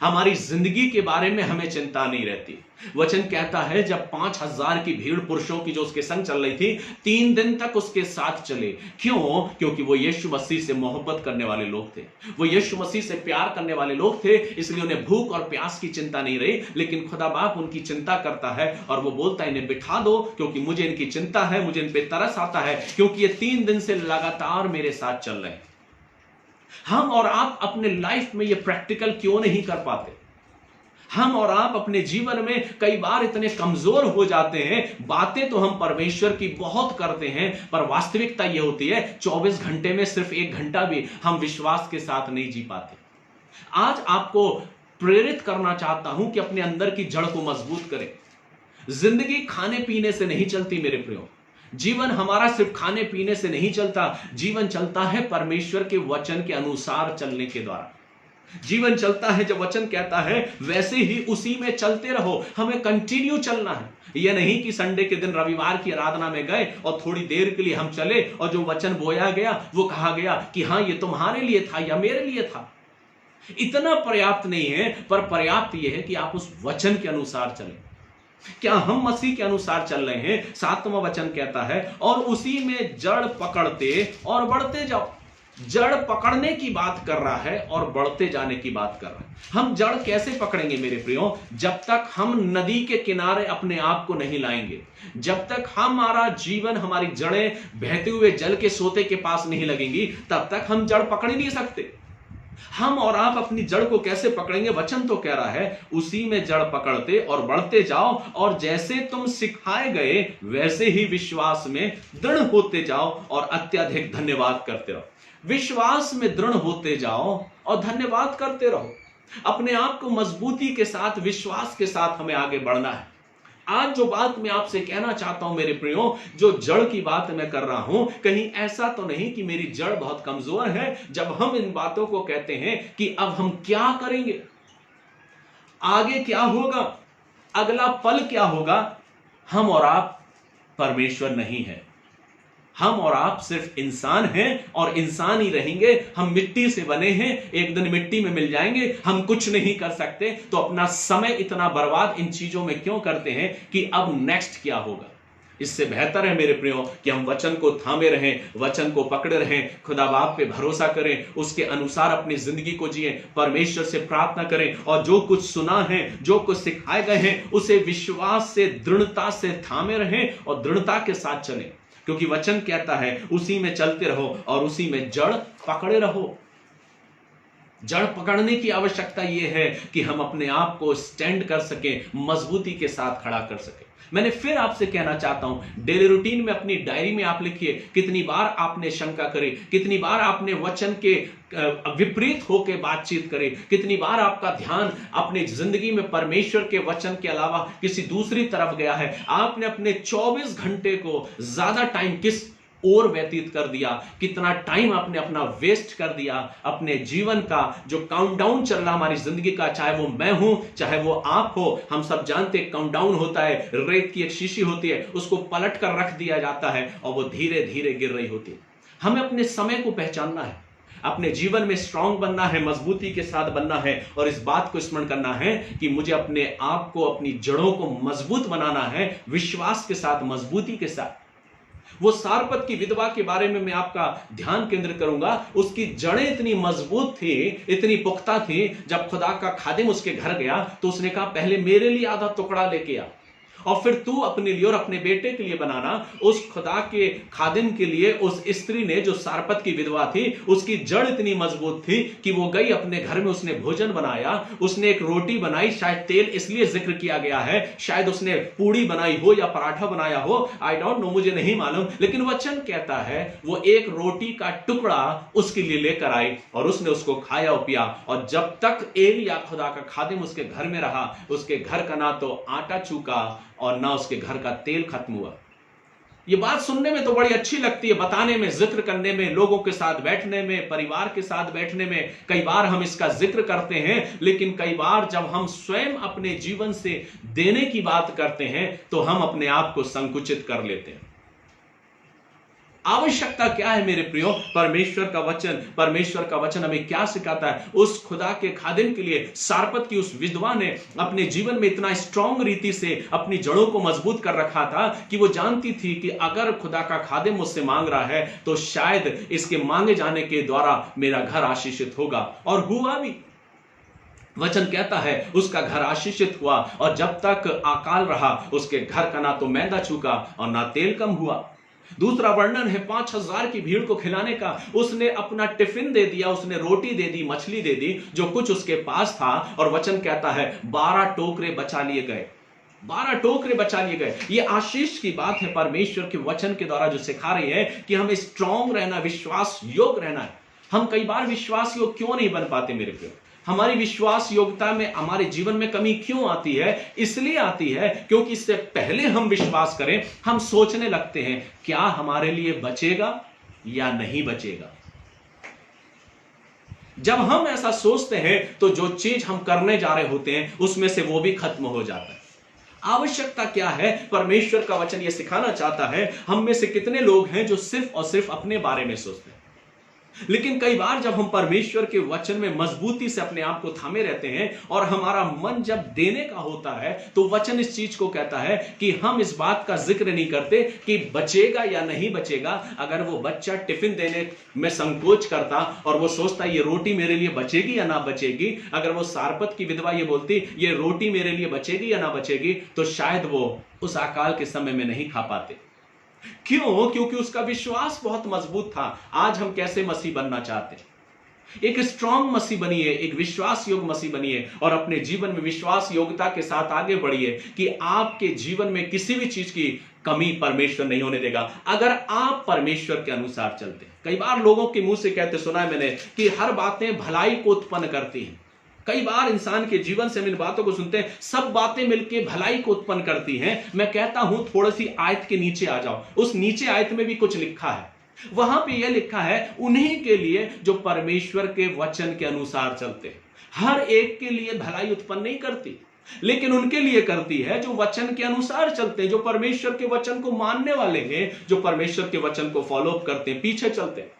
हमारी जिंदगी के बारे में हमें चिंता नहीं रहती। वचन कहता है जब 5000 की भीड़ पुरुषों की जो उसके संग चल रही थी, 3 दिन तक उसके साथ चले। क्यों? क्योंकि वो यीशु मसीह से मोहब्बत करने वाले लोग थे, वो यीशु मसीह से प्यार करने वाले लोग थे। इसलिए उन्हें भूख और प्यास की चिंता नहीं रही, लेकिन खुदा बाप उनकी चिंता करता है और वो बोलता है इन्हें बिठा दो, क्योंकि मुझे इनकी चिंता है, मुझे इन पे तरस आता है, क्योंकि ये 3 दिन से लगातार मेरे साथ चल रहे हैं। हम और आप अपने लाइफ में ये प्रैक्टिकल क्यों नहीं कर पाते? हम और आप अपने जीवन में कई बार इतने कमजोर हो जाते हैं। बातें तो हम परमेश्वर की बहुत करते हैं, पर वास्तविकता यह होती है 24 घंटे में सिर्फ 1 घंटा भी हम विश्वास के साथ नहीं जी पाते। आज आपको प्रेरित करना चाहता हूं कि अपने अंदर की जड़ को मजबूत करें। जिंदगी खाने पीने से नहीं चलती मेरे प्रियो। जीवन हमारा सिर्फ खाने पीने से नहीं चलता। जीवन चलता है परमेश्वर के वचन के अनुसार चलने के द्वारा। जीवन चलता है जब वचन कहता है वैसे ही उसी में चलते रहो। हमें कंटिन्यू चलना है। यह नहीं कि संडे के दिन रविवार की आराधना में गए और थोड़ी देर के लिए हम चले और जो वचन बोया गया वो कहा गया कि हाँ ये तुम्हारे लिए था या मेरे लिए था। इतना पर्याप्त नहीं है, पर पर्याप्त यह है कि आप उस वचन के अनुसार चलें। क्या हम मसीह के अनुसार चल रहे हैं? 7वां वचन कहता है और उसी में जड़ पकड़ते और बढ़ते जाओ। जड़ पकड़ने की बात कर रहा है और बढ़ते जाने की बात कर रहा है। हम जड़ कैसे पकड़ेंगे मेरे प्रियो? जब तक हम नदी के किनारे अपने आप को नहीं लाएंगे, जब तक हमारा जीवन, हमारी जड़ें बहते हुए जल के सोते के पास नहीं लगेंगी, तब तक हम जड़ पकड़ ही नहीं सकते। हम और आप अपनी जड़ को कैसे पकड़ेंगे? वचन तो कह रहा है उसी में जड़ पकड़ते और बढ़ते जाओ, और जैसे तुम सिखाए गए वैसे ही विश्वास में दृढ़ होते जाओ और अत्यधिक धन्यवाद करते रहो। विश्वास में दृढ़ होते जाओ और धन्यवाद करते रहो। अपने आप को मजबूती के साथ, विश्वास के साथ हमें आगे बढ़ना है। आज जो बात मैं आपसे कहना चाहता हूं मेरे प्रियो, जो जड़ की बात मैं कर रहा हूं, कहीं ऐसा तो नहीं कि मेरी जड़ बहुत कमजोर है जब हम इन बातों को कहते हैं कि अब हम क्या करेंगे, आगे क्या होगा, अगला पल क्या होगा। हम और आप परमेश्वर नहीं है, हम और आप सिर्फ इंसान हैं और इंसान ही रहेंगे। हम मिट्टी से बने हैं, एक दिन मिट्टी में मिल जाएंगे। हम कुछ नहीं कर सकते, तो अपना समय इतना बर्बाद इन चीजों में क्यों करते हैं कि अब नेक्स्ट क्या होगा। इससे बेहतर है मेरे प्रियो कि हम वचन को थामे रहें, वचन को पकड़े रहें, खुदा बाप पे भरोसा करें, उसके अनुसार अपनी जिंदगी को जिए, परमेश्वर से प्रार्थना करें और जो कुछ सुना है, जो कुछ सिखाए गए हैं, उसे विश्वास से, दृढ़ता से थामे रहें और दृढ़ता के साथ चलें, क्योंकि वचन कहता है उसी में चलते रहो और उसी में जड़ पकड़े रहो। जड़ पकड़ने की आवश्यकता यह है कि हम अपने आप को स्टैंड कर सकें, मजबूती के साथ खड़ा कर सकें। मैंने फिर आपसे कहना चाहता हूं, डेली रूटीन में अपनी डायरी में आप लिखिए कितनी बार आपने शंका करी, कितनी बार आपने वचन के विपरीत होकर बातचीत करी, कितनी बार आपका ध्यान अपनी जिंदगी में परमेश्वर के वचन के अलावा किसी दूसरी तरफ गया है। आपने अपने 24 घंटे को ज्यादा टाइम किस और व्यतीत कर दिया, कितना टाइम आपने अपना वेस्ट कर दिया। अपने जीवन का जो काउंटडाउन चल रहा हमारी जिंदगी का, चाहे वो मैं हूं, चाहे वो आप हो, हम सब जानते काउंटडाउन होता है, रेत की एक शीशी होती है, उसको पलट कर रख दिया जाता है और वो धीरे धीरे गिर रही होती है। हमें अपने समय को पहचानना है, अपने जीवन में स्ट्रांग बनना है, मजबूती के साथ बनना है और इस बात को स्मरण करना है कि मुझे अपने आप को, अपनी जड़ों को मजबूत बनाना है, विश्वास के साथ, मजबूती के साथ। वो सारपत की विधवा के बारे में मैं आपका ध्यान केंद्रित करूंगा। उसकी जड़ें इतनी मजबूत थी, इतनी पुख्ता थी, जब खुदा का खादिम उसके घर गया तो उसने कहा पहले मेरे लिए आधा टुकड़ा लेके आ और फिर तू अपने लिए और अपने बेटे के लिए बनाना। उस खुदा के खादिम के लिए उस स्त्री ने, जो सारपत की विधवा थी, उसकी जड़ इतनी मजबूत थी कि वो गई अपने घर में, उसने भोजन बनाया, उसने एक रोटी बनाई। शायद तेल इसलिए जिक्र किया गया है, शायद उसने पूड़ी बनाई हो या पराठा बनाया हो, आई डोंट नो, मुझे नहीं मालूम, लेकिन वचन कहता है वो एक रोटी का टुकड़ा उसके लिए लेकर आई और उसने उसको खाया और पिया। और जब तक एलिया खुदा का खादिम उसके घर में रहा, उसके घर का ना तो आटा चूका और ना उसके घर का तेल खत्म हुआ। ये बात सुनने में तो बड़ी अच्छी लगती है, बताने में, जिक्र करने में, लोगों के साथ बैठने में, परिवार के साथ बैठने में कई बार हम इसका जिक्र करते हैं, लेकिन कई बार जब हम स्वयं अपने जीवन से देने की बात करते हैं तो हम अपने आप को संकुचित कर लेते हैं। आवश्यकता क्या है मेरे प्रियो? परमेश्वर का वचन हमें क्या सिखाता है? उस खुदा के खादिम के लिए, सारपत की उस विधवा ने अपने जीवन में इतना स्ट्रांग रीति से अपनी जड़ों को मजबूत कर रखा था कि वो जानती थी कि अगर खुदा का खादिम मुझसे मांग रहा है तो शायद इसके मांगे जाने के द्वारा मेरा घर आशीषित होगा। और हुआ भी। वचन कहता है उसका घर आशीषित हुआ और जब तक अकाल रहा उसके घर का ना तो मैदा चूका और ना तेल कम हुआ। दूसरा वर्णन है 5000 की भीड़ को खिलाने का। उसने अपना टिफिन दे दिया, उसने रोटी दे दी, मछली दे दी, जो कुछ उसके पास था, और वचन कहता है 12 टोकरे बचा लिए गए। 12 टोकरे बचा लिए गए। ये आशीष की बात है परमेश्वर के वचन के द्वारा जो सिखा रही है कि हमें स्ट्रांग रहना, विश्वास योग रहना है। हम कई बार विश्वास योग क्यों नहीं बन पाते मेरे प्रिय? हमारी विश्वास योग्यता में हमारे जीवन में कमी क्यों आती है? इसलिए आती है क्योंकि इससे पहले हम विश्वास करें, हम सोचने लगते हैं क्या हमारे लिए बचेगा या नहीं बचेगा। जब हम ऐसा सोचते हैं तो जो चीज हम करने जा रहे होते हैं उसमें से वो भी खत्म हो जाता है। आवश्यकता क्या है? परमेश्वर का वचन यह सिखाना चाहता है, हम में से कितने लोग हैं जो सिर्फ और सिर्फ अपने बारे में सोचते हैं। लेकिन कई बार जब हम परमेश्वर के वचन में मजबूती से अपने आप को थामे रहते हैं और हमारा मन जब देने का होता है, तो वचन इस चीज को कहता है कि हम इस बात का जिक्र नहीं करते कि बचेगा या नहीं बचेगा। अगर वो बच्चा टिफिन देने में संकोच करता और वो सोचता ये रोटी मेरे लिए बचेगी या ना बचेगी, अगर वो सारपत की विधवा ये बोलती ये रोटी मेरे लिए बचेगी या ना बचेगी, तो शायद वो उस अकाल के समय में नहीं खा पाते। क्यों? क्योंकि उसका विश्वास बहुत मजबूत था। आज हम कैसे मसीह बनना चाहते हैं? एक स्ट्रांग मसीह बनिए, एक विश्वास योग्य मसीह बनिए और अपने जीवन में विश्वास योग्यता के साथ आगे बढ़िए कि आपके जीवन में किसी भी चीज की कमी परमेश्वर नहीं होने देगा अगर आप परमेश्वर के अनुसार चलते हैं। कई बार लोगों के मुंह से कहते सुना है मैंने कि हर बातें भलाई को उत्पन्न करती हैं। कई बार इंसान के जीवन से हम इन बातों को सुनते हैं, सब बातें मिलकर भलाई को उत्पन्न करती हैं। मैं कहता हूं थोड़ी सी आयत के नीचे आ जाओ, उस नीचे आयत में भी कुछ लिखा है। वहां पे यह लिखा है उन्हीं के लिए जो परमेश्वर के वचन के अनुसार चलते हैं। हर एक के लिए भलाई उत्पन्न नहीं करती, लेकिन उनके लिए करती है जो वचन के अनुसार चलते हैं, जो परमेश्वर के वचन को मानने वाले हैं, जो परमेश्वर के वचन को फॉलो अप करते हैं, पीछे चलते हैं।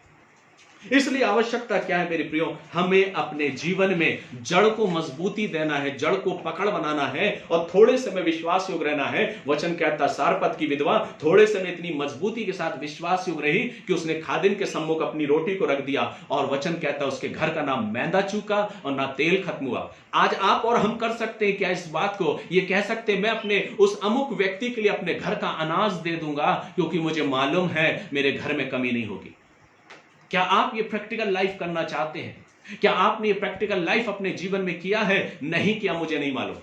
इसलिए आवश्यकता क्या है मेरे प्रियो? हमें अपने जीवन में जड़ को मजबूती देना है, जड़ को पकड़ बनाना है और थोड़े समय विश्वास योग्य रहना है। वचन कहता सारपत की विधवा थोड़े समय इतनी मजबूती के साथ विश्वास योग्य रही कि उसने खादिम के सम्मुख अपनी रोटी को रख दिया और वचन कहता उसके घर का नाम मैदा चूका और ना तेल खत्म हुआ। आज आप और हम कर सकते हैं क्या इस बात को? ये कह सकते हैं मैं अपने उस अमुक व्यक्ति के लिए अपने घर का अनाज दे दूंगा क्योंकि मुझे मालूम है मेरे घर में कमी नहीं होगी। क्या आप ये प्रैक्टिकल लाइफ करना चाहते हैं? क्या आपने ये प्रैक्टिकल लाइफ अपने जीवन में किया है? नहीं किया मुझे नहीं मालूम।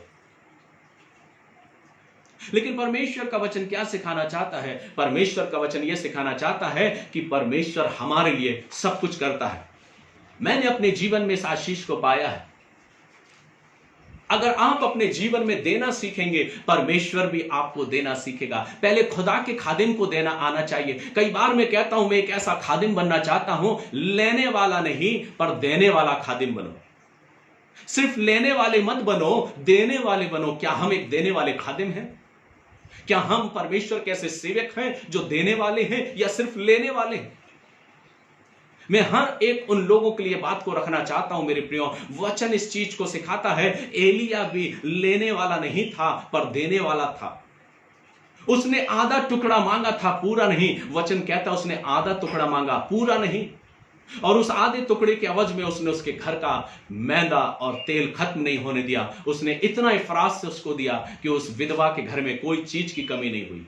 लेकिन परमेश्वर का वचन क्या सिखाना चाहता है? परमेश्वर का वचन यह सिखाना चाहता है कि परमेश्वर हमारे लिए सब कुछ करता है। मैंने अपने जीवन में इस आशीष को पाया है। अगर आप अपने जीवन में देना सीखेंगे, परमेश्वर भी आपको देना सीखेगा। पहले खुदा के खादिम को देना आना चाहिए। कई बार मैं कहता हूं मैं एक ऐसा खादिम बनना चाहता हूं, लेने वाला नहीं पर देने वाला खादिम बनो। सिर्फ लेने वाले मत बनो, देने वाले बनो। क्या हम एक देने वाले खादिम हैं? क्या हम परमेश्वर के ऐसे सेवक हैं जो देने वाले हैं या सिर्फ लेने वाले हैं? मैं हर एक उन लोगों के लिए बात को रखना चाहता हूं मेरे प्रियो। वचन इस चीज को सिखाता है। एलिया भी लेने वाला नहीं था पर देने वाला था। उसने आधा टुकड़ा मांगा था, पूरा नहीं। वचन कहता उसने आधा टुकड़ा मांगा, पूरा नहीं। और उस आधे टुकड़े के एवज में उसने उसके घर का मैदा और तेल खत्म नहीं होने दिया। उसने इतना इफरात से उसको दिया कि उस विधवा के घर में कोई चीज की कमी नहीं हुई।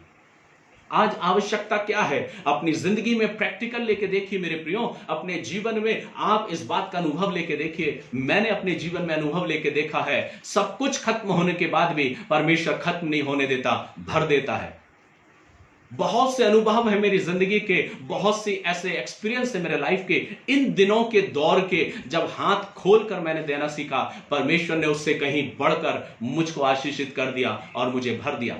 आज आवश्यकता क्या है? अपनी जिंदगी में प्रैक्टिकल लेके देखिए मेरे प्रियो। अपने जीवन में आप इस बात का अनुभव लेके देखिए। मैंने अपने जीवन में अनुभव लेके देखा है, सब कुछ खत्म होने के बाद भी परमेश्वर खत्म नहीं होने देता, भर देता है। बहुत से अनुभव है मेरी जिंदगी के, बहुत सी ऐसे एक्सपीरियंस है मेरे लाइफ के, इन दिनों के दौर के, जब हाथ खोलकर मैंने देना सीखा, परमेश्वर ने उससे कहीं बढ़कर मुझको आशीषित कर दिया और मुझे भर दिया।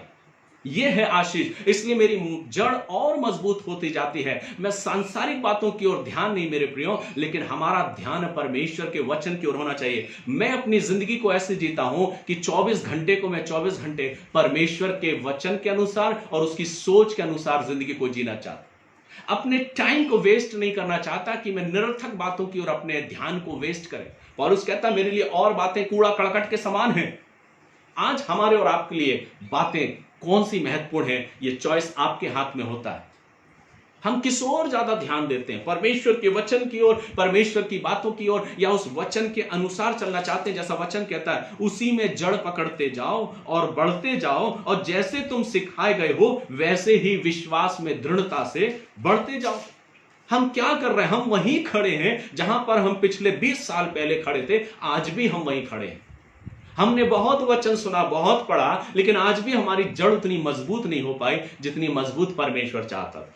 यह है आशीष। इसलिए मेरी जड़ और मजबूत होती जाती है। मैं सांसारिक बातों की ओर ध्यान नहीं मेरे प्रियो, लेकिन हमारा ध्यान परमेश्वर के वचन की ओर होना चाहिए। मैं अपनी जिंदगी को ऐसे जीता हूं कि 24 घंटे को मैं 24 घंटे परमेश्वर के वचन के अनुसार और उसकी सोच के अनुसार जिंदगी को जीना चाहता। अपने टाइम को वेस्ट नहीं करना चाहता कि मैं निरर्थक बातों की ओर अपने ध्यान को वेस्ट करें। पौलुस कहता मेरे लिए और बातें कूड़ा करकट के समान हैं। आज हमारे और आपके लिए बातें कौन सी महत्वपूर्ण है, ये चॉइस आपके हाथ में होता है। हम किस ओर ज्यादा ध्यान देते हैं? परमेश्वर के वचन की ओर, परमेश्वर की बातों की ओर, या उस वचन के अनुसार चलना चाहते हैं? जैसा वचन कहता है उसी में जड़ पकड़ते जाओ और बढ़ते जाओ, और जैसे तुम सिखाए गए हो वैसे ही विश्वास में दृढ़ता से बढ़ते जाओ। हम क्या कर रहे हैं? हम वहीं खड़े हैं जहां पर हम पिछले 20 साल पहले खड़े थे। आज भी हम वहीं खड़े हैं। हमने बहुत वचन सुना, बहुत पढ़ा, लेकिन आज भी हमारी जड़ उतनी मजबूत नहीं हो पाई जितनी मजबूत परमेश्वर चाहता था।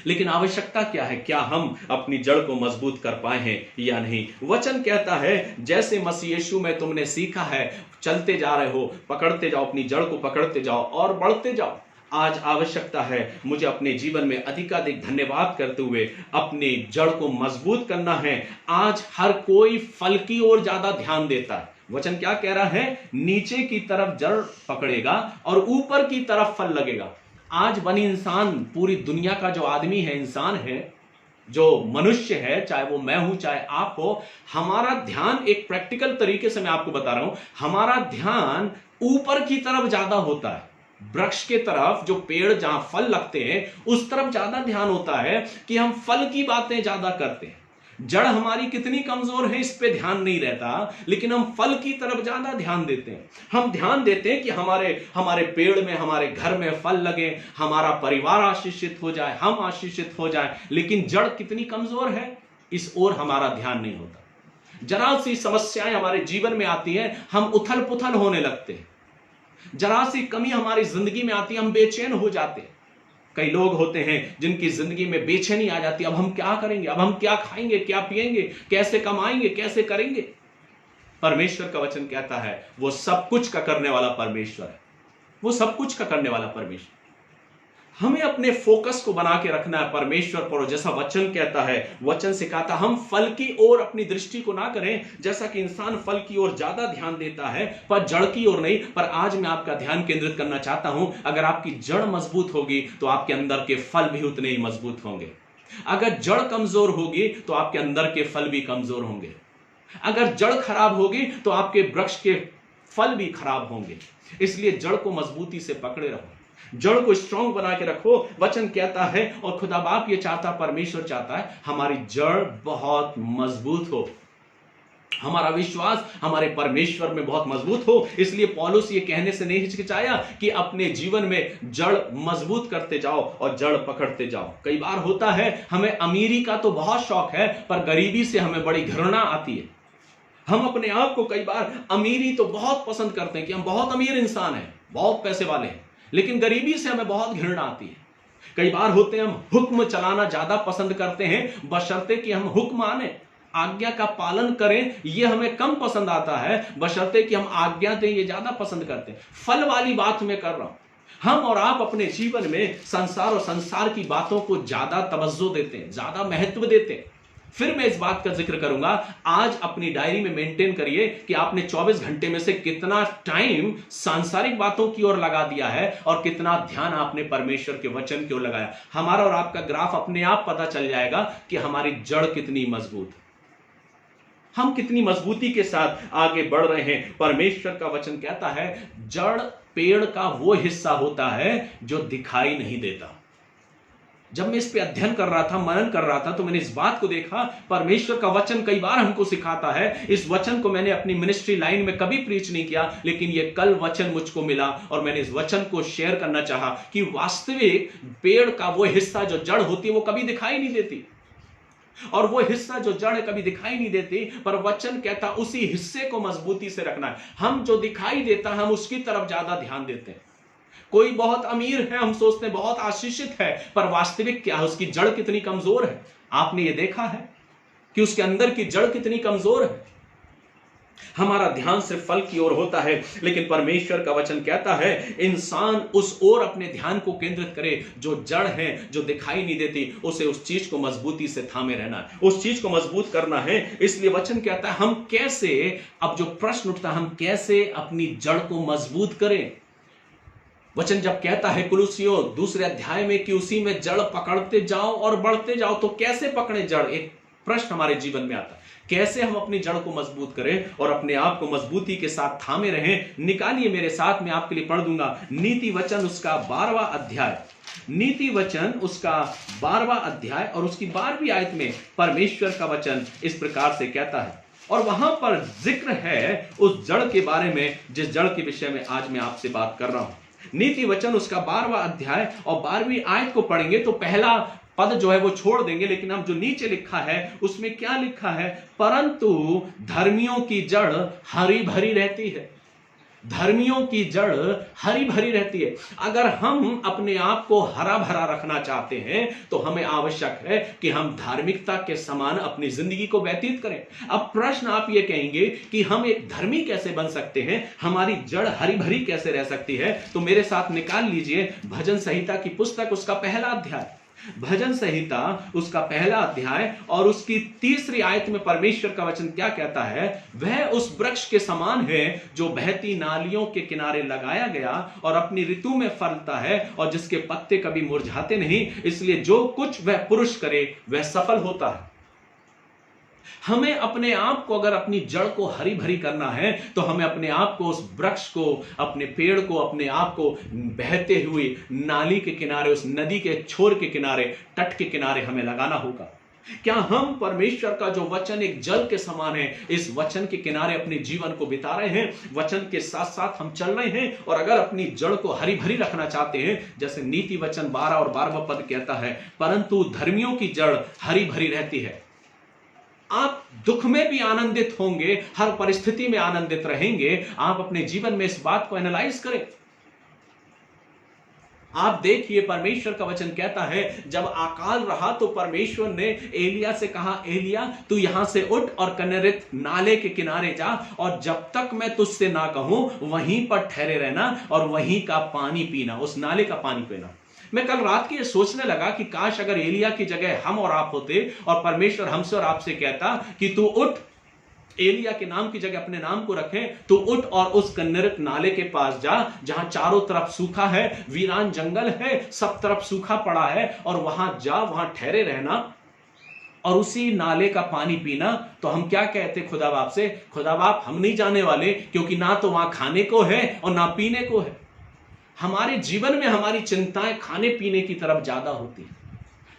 लेकिन आवश्यकता क्या है? क्या हम अपनी जड़ को मजबूत कर पाए हैं या नहीं? वचन कहता है जैसे मसीह यीशु में तुमने सीखा है, चलते जा रहे हो, पकड़ते जाओ, अपनी जड़ को पकड़ते जाओ और बढ़ते जाओ। आज आवश्यकता है मुझे अपने जीवन में अधिकाधिक धन्यवाद करते हुए अपनी जड़ को मजबूत करना है। आज हर कोई फल की ओर ज्यादा ध्यान देता है। वचन क्या कह रहा है? नीचे की तरफ जड़ पकड़ेगा और ऊपर की तरफ फल लगेगा। आज बनी इंसान, पूरी दुनिया का जो आदमी है, इंसान है, जो मनुष्य है, चाहे वो मैं हूं चाहे आप हो, हमारा ध्यान एक प्रैक्टिकल तरीके से मैं आपको बता रहा हूं, हमारा ध्यान ऊपर की तरफ ज्यादा होता है। वृक्ष के तरफ, जो पेड़ जहां फल लगते हैं उस तरफ ज्यादा ध्यान होता है कि हम फल की बातें ज्यादा करते हैं। जड़ हमारी कितनी कमजोर है इस पे ध्यान नहीं रहता, लेकिन हम फल की तरफ ज्यादा ध्यान देते हैं। हम ध्यान देते हैं कि हमारे पेड़ में, हमारे घर में फल लगे, हमारा परिवार आशीषित हो जाए, हम आशीषित हो जाए, लेकिन जड़ कितनी कमजोर है इस ओर हमारा ध्यान नहीं होता। जरा सी समस्याएं हमारे जीवन में आती हैं, हम उथल पुथल होने लगते हैं। जरा सी कमी हमारी जिंदगी में आती है, हम बेचैन हो जाते हैं। कई लोग होते हैं जिनकी जिंदगी में बेचैनी आ जाती है, अब हम क्या करेंगे, अब हम क्या खाएंगे, क्या पिएंगे, कैसे कमाएंगे, कैसे करेंगे। परमेश्वर का वचन कहता है वो सब कुछ का करने वाला परमेश्वर है, वो सब कुछ का करने वाला परमेश्वर। हमें अपने फोकस को बना के रखना है परमेश्वर पर। जैसा वचन कहता है, वचन सिखाता, हम फल की ओर अपनी दृष्टि को ना करें। जैसा कि इंसान फल की ओर ज्यादा ध्यान देता है पर जड़ की ओर नहीं। पर आज मैं आपका ध्यान केंद्रित करना चाहता हूं, अगर आपकी जड़ मजबूत होगी तो आपके अंदर के फल भी उतने ही मजबूत होंगे। अगर जड़ कमजोर होगी तो आपके अंदर के फल भी कमजोर होंगे। अगर जड़ खराब होगी तो आपके वृक्ष के फल भी खराब होंगे। इसलिए जड़ को मजबूती से पकड़े रहो, जड़ को स्ट्रांग बना के रखो। वचन कहता है और खुदा बाप ये चाहता, परमेश्वर चाहता है हमारी जड़ बहुत मजबूत हो, हमारा विश्वास हमारे परमेश्वर में बहुत मजबूत हो। इसलिए पौलुस ये कहने से नहीं हिचकिचाया कि अपने जीवन में जड़ मजबूत करते जाओ और जड़ पकड़ते जाओ। कई बार होता है हमें अमीरी का तो बहुत शौक है पर गरीबी से हमें बड़ी घृणा आती है। हम अपने आप को कई बार अमीरी तो बहुत पसंद करते हैं कि हम बहुत अमीर इंसान हैं, बहुत पैसे वाले हैं, लेकिन गरीबी से हमें बहुत घृणा आती है। कई बार होते हैं हम हुक्म चलाना ज्यादा पसंद करते हैं, बशर्ते कि हम हुक्म माने, आज्ञा का पालन करें, यह हमें कम पसंद आता है। बशर्ते कि हम आज्ञा दें, ये ज्यादा पसंद करते हैं। फल वाली बात मैं कर रहा हूं। हम और आप अपने जीवन में संसार और संसार की बातों को ज्यादा तवज्जो देते हैं, ज्यादा महत्व देते हैं। फिर मैं इस बात का जिक्र करूंगा। आज अपनी डायरी में मेंटेन करिए कि आपने 24 घंटे में से कितना टाइम सांसारिक बातों की ओर लगा दिया है और कितना ध्यान आपने परमेश्वर के वचन की ओर लगाया। हमारा और आपका ग्राफ अपने आप पता चल जाएगा कि हमारी जड़ कितनी मजबूत है, हम कितनी मजबूती के साथ आगे बढ़ रहे हैं। परमेश्वर का वचन कहता है जड़ पेड़ का वो हिस्सा होता है जो दिखाई नहीं देता। जब मैं इस पे अध्ययन कर रहा था, मनन कर रहा था, तो मैंने इस बात को देखा, परमेश्वर का वचन कई बार हमको सिखाता है। इस वचन को मैंने अपनी मिनिस्ट्री लाइन में कभी प्रीच नहीं किया, लेकिन ये कल वचन मुझको मिला और मैंने इस वचन को शेयर करना चाहा कि वास्तविक पेड़ का वो हिस्सा जो जड़ होती है वो कभी दिखाई नहीं देती, और वो हिस्सा जो जड़ कभी दिखाई नहीं देती, पर वचन कहता उसी हिस्से को मजबूती से रखना है। हम जो दिखाई देता हम उसकी तरफ ज्यादा ध्यान देते हैं। कोई बहुत अमीर है, हम सोचते हैं बहुत आशीषित है, पर वास्तविक क्या है, उसकी जड़ कितनी कमजोर है। आपने ये देखा है कि उसके अंदर की जड़ कितनी कमजोर है। हमारा ध्यान सिर्फ फल की ओर होता है, लेकिन परमेश्वर का वचन कहता है इंसान उस ओर अपने ध्यान को केंद्रित करे जो जड़ है, जो दिखाई नहीं देती। उसे उस चीज को मजबूती से थामे रहना है, उस चीज को मजबूत करना है। इसलिए वचन कहता है हम कैसे, अब जो प्रश्न उठता है, हम कैसे अपनी जड़ को मजबूत करें। वचन जब कहता है कुलुसियों 2 अध्याय में कि उसी में जड़ पकड़ते जाओ और बढ़ते जाओ, तो कैसे पकड़े जड़, एक प्रश्न हमारे जीवन में आता है। कैसे हम अपनी जड़ को मजबूत करें और अपने आप को मजबूती के साथ थामे रहें। निकालिए मेरे साथ, मैं आपके लिए पढ़ दूंगा नीति वचन उसका 12वां अध्याय, नीति वचन उसका 12वां अध्याय और उसकी 12वीं आयत में परमेश्वर का वचन इस प्रकार से कहता है, और वहां पर जिक्र है उस जड़ के बारे में जिस जड़ के विषय में आज मैं आपसे बात कर रहा हूं। नीति वचन उसका 12वां अध्याय और 12वीं आयत को पढ़ेंगे तो पहला पद जो है वो छोड़ देंगे, लेकिन अब जो नीचे लिखा है उसमें क्या लिखा है, परंतु धर्मियों की जड़ हरी भरी रहती है। धर्मियों की जड़ हरी भरी रहती है। अगर हम अपने आप को हरा भरा रखना चाहते हैं तो हमें आवश्यक है कि हम धार्मिकता के समान अपनी जिंदगी को व्यतीत करें। अब प्रश्न आप ये कहेंगे कि हम एक धर्मी कैसे बन सकते हैं, हमारी जड़ हरी भरी कैसे रह सकती है। तो मेरे साथ निकाल लीजिए भजन संहिता की पुस्तक उसका 1 अध्याय। भजन संहिता उसका पहला अध्याय और उसकी 3री आयत में परमेश्वर का वचन क्या कहता है? वह उस वृक्ष के समान है जो बहती नालियों के किनारे लगाया गया और अपनी ऋतु में फलता है और जिसके पत्ते कभी मुरझाते नहीं, इसलिए जो कुछ वह पुरुष करे वह सफल होता है। हमें अपने आप को, अगर अपनी जड़ को हरी भरी करना है, तो हमें अपने आप को, उस वृक्ष को, अपने पेड़ को, अपने आप को बहते हुए नाली के किनारे, उस नदी के छोर के किनारे, तट के किनारे हमें लगाना होगा। क्या हम परमेश्वर का जो वचन एक जल के समान है, इस वचन के किनारे अपने जीवन को बिता रहे हैं? वचन के साथ साथ हम चल रहे हैं, और अगर अपनी जड़ को हरी भरी रखना चाहते हैं, जैसे नीति वचन 12 और 12वां पद कहता है, परंतु धर्मियों की जड़ हरी भरी रहती है। आप दुख में भी आनंदित होंगे, हर परिस्थिति में आनंदित रहेंगे। आप अपने जीवन में इस बात को एनालाइज करें। आप देखिए, परमेश्वर का वचन कहता है, जब अकाल रहा तो परमेश्वर ने एलिया से कहा, एलिया तू यहां से उठ और कनेरित नाले के किनारे जा, और जब तक मैं तुझसे ना कहूं वहीं पर ठहरे रहना और वहीं का पानी पीना, उस नाले का पानी पीना। मैं कल रात की ये सोचने लगा कि काश अगर एलिया की जगह हम और आप होते और परमेश्वर हमसे और आपसे कहता कि तू उठ, एलिया के नाम की जगह अपने नाम को रखें, तू उठ और उस कन्नरित नाले के पास जा, जहां चारों तरफ सूखा है, वीरान जंगल है, सब तरफ सूखा पड़ा है, और वहां जा, वहां ठहरे रहना और उसी नाले का पानी पीना। तो हम क्या कहते खुदा बाप से? खुदा बाप हम नहीं जाने वाले, क्योंकि ना तो वहां खाने को है और ना पीने को है। हमारे जीवन में हमारी चिंताएं खाने पीने की तरफ ज्यादा होती है।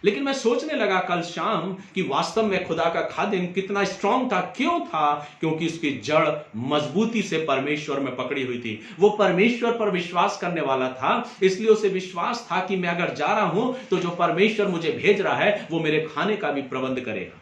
लेकिन मैं सोचने लगा कल शाम कि वास्तव में खुदा का खादिम कितना स्ट्रांग था। क्यों था? क्योंकि उसकी जड़ मजबूती से परमेश्वर में पकड़ी हुई थी। वो परमेश्वर पर विश्वास करने वाला था, इसलिए उसे विश्वास था कि मैं अगर जा रहा हूं तो जो परमेश्वर मुझे भेज रहा है वो मेरे खाने का भी प्रबंध करेगा।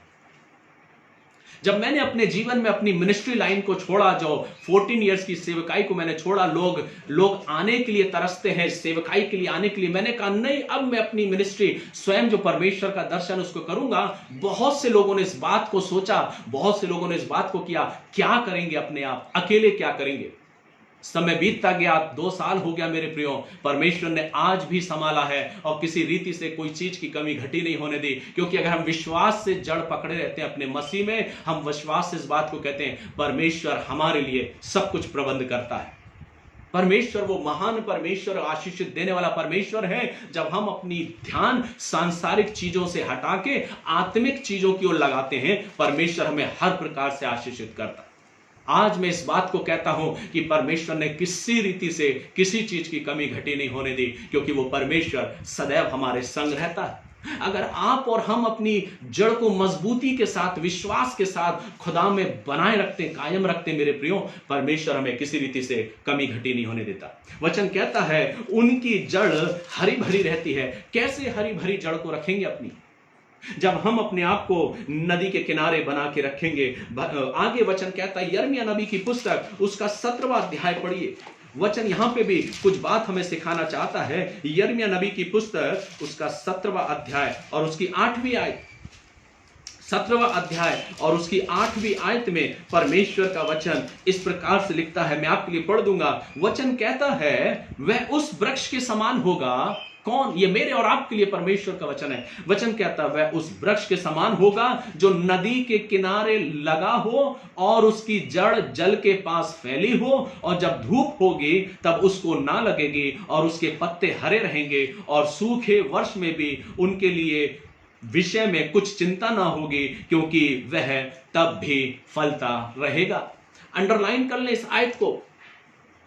जब मैंने अपने जीवन में अपनी मिनिस्ट्री लाइन को छोड़ा, जो 14 इयर्स की सेवकाई को मैंने छोड़ा, लोग आने के लिए तरसते हैं, सेवकाई के लिए आने के लिए, मैंने कहा नहीं, अब मैं अपनी मिनिस्ट्री स्वयं जो परमेश्वर का दर्शन उसको करूंगा। बहुत से लोगों ने इस बात को सोचा, बहुत से लोगों ने इस बात को किया, क्या करेंगे अपने आप, अकेले क्या करेंगे। समय बीतता गया, 2 साल हो गया मेरे प्रियो, परमेश्वर ने आज भी संभाला है और किसी रीति से कोई चीज की कमी घटी नहीं होने दी। क्योंकि अगर हम विश्वास से जड़ पकड़े रहते हैं अपने मसीह में, हम विश्वास से इस बात को कहते हैं, परमेश्वर हमारे लिए सब कुछ प्रबंध करता है। परमेश्वर वो महान परमेश्वर, आशीषित देने वाला परमेश्वर है। जब हम अपनी ध्यान सांसारिक चीजों से हटा के आत्मिक चीजों की ओर लगाते हैं, परमेश्वर हमें हर प्रकार से आशीषित करता है। आज मैं इस बात को कहता हूं कि परमेश्वर ने किसी रीति से किसी चीज की कमी घटी नहीं होने दी, क्योंकि वो परमेश्वर सदैव हमारे संग रहता है। अगर आप और हम अपनी जड़ को मजबूती के साथ, विश्वास के साथ खुदा में बनाए रखते, कायम रखते, मेरे प्रियो, परमेश्वर हमें किसी रीति से कमी घटी नहीं होने देता। वचन कहता है उनकी जड़ हरी भरी रहती है। कैसे हरी भरी जड़ को रखेंगे अपनी? जब हम अपने आप को नदी के किनारे बना के रखेंगे। आगे वचन कहता है, यिर्मयाह नबी की पुस्तक उसका 17वां अध्याय पढ़िए। वचन यहां पे भी कुछ बात हमें सिखाना चाहता है। यिर्मयाह नबी की पुस्तक उसका 17वां अध्याय और उसकी 8वीं आयत, 17वां अध्याय और उसकी 8वीं आयत में परमेश्वर का वचन इस प्रकार से लिखता है। मैं आपके लिए पढ़ दूंगा। वचन कहता है, वह उस वृक्ष के समान होगा। कौन? ये मेरे और आपके लिए परमेश्वर का वचन है। वचन कहता है, वह उस वृक्ष के समान होगा जो नदी के किनारे लगा हो और उसकी जड़ जल के पास फैली हो, और जब धूप होगी तब उसको ना लगेगी, और उसके पत्ते हरे रहेंगे, और सूखे वर्ष में भी उनके लिए विषय में कुछ चिंता ना होगी, क्योंकि वह तब भी फलता रहेगा। अंडरलाइन कर ले इस आयत को।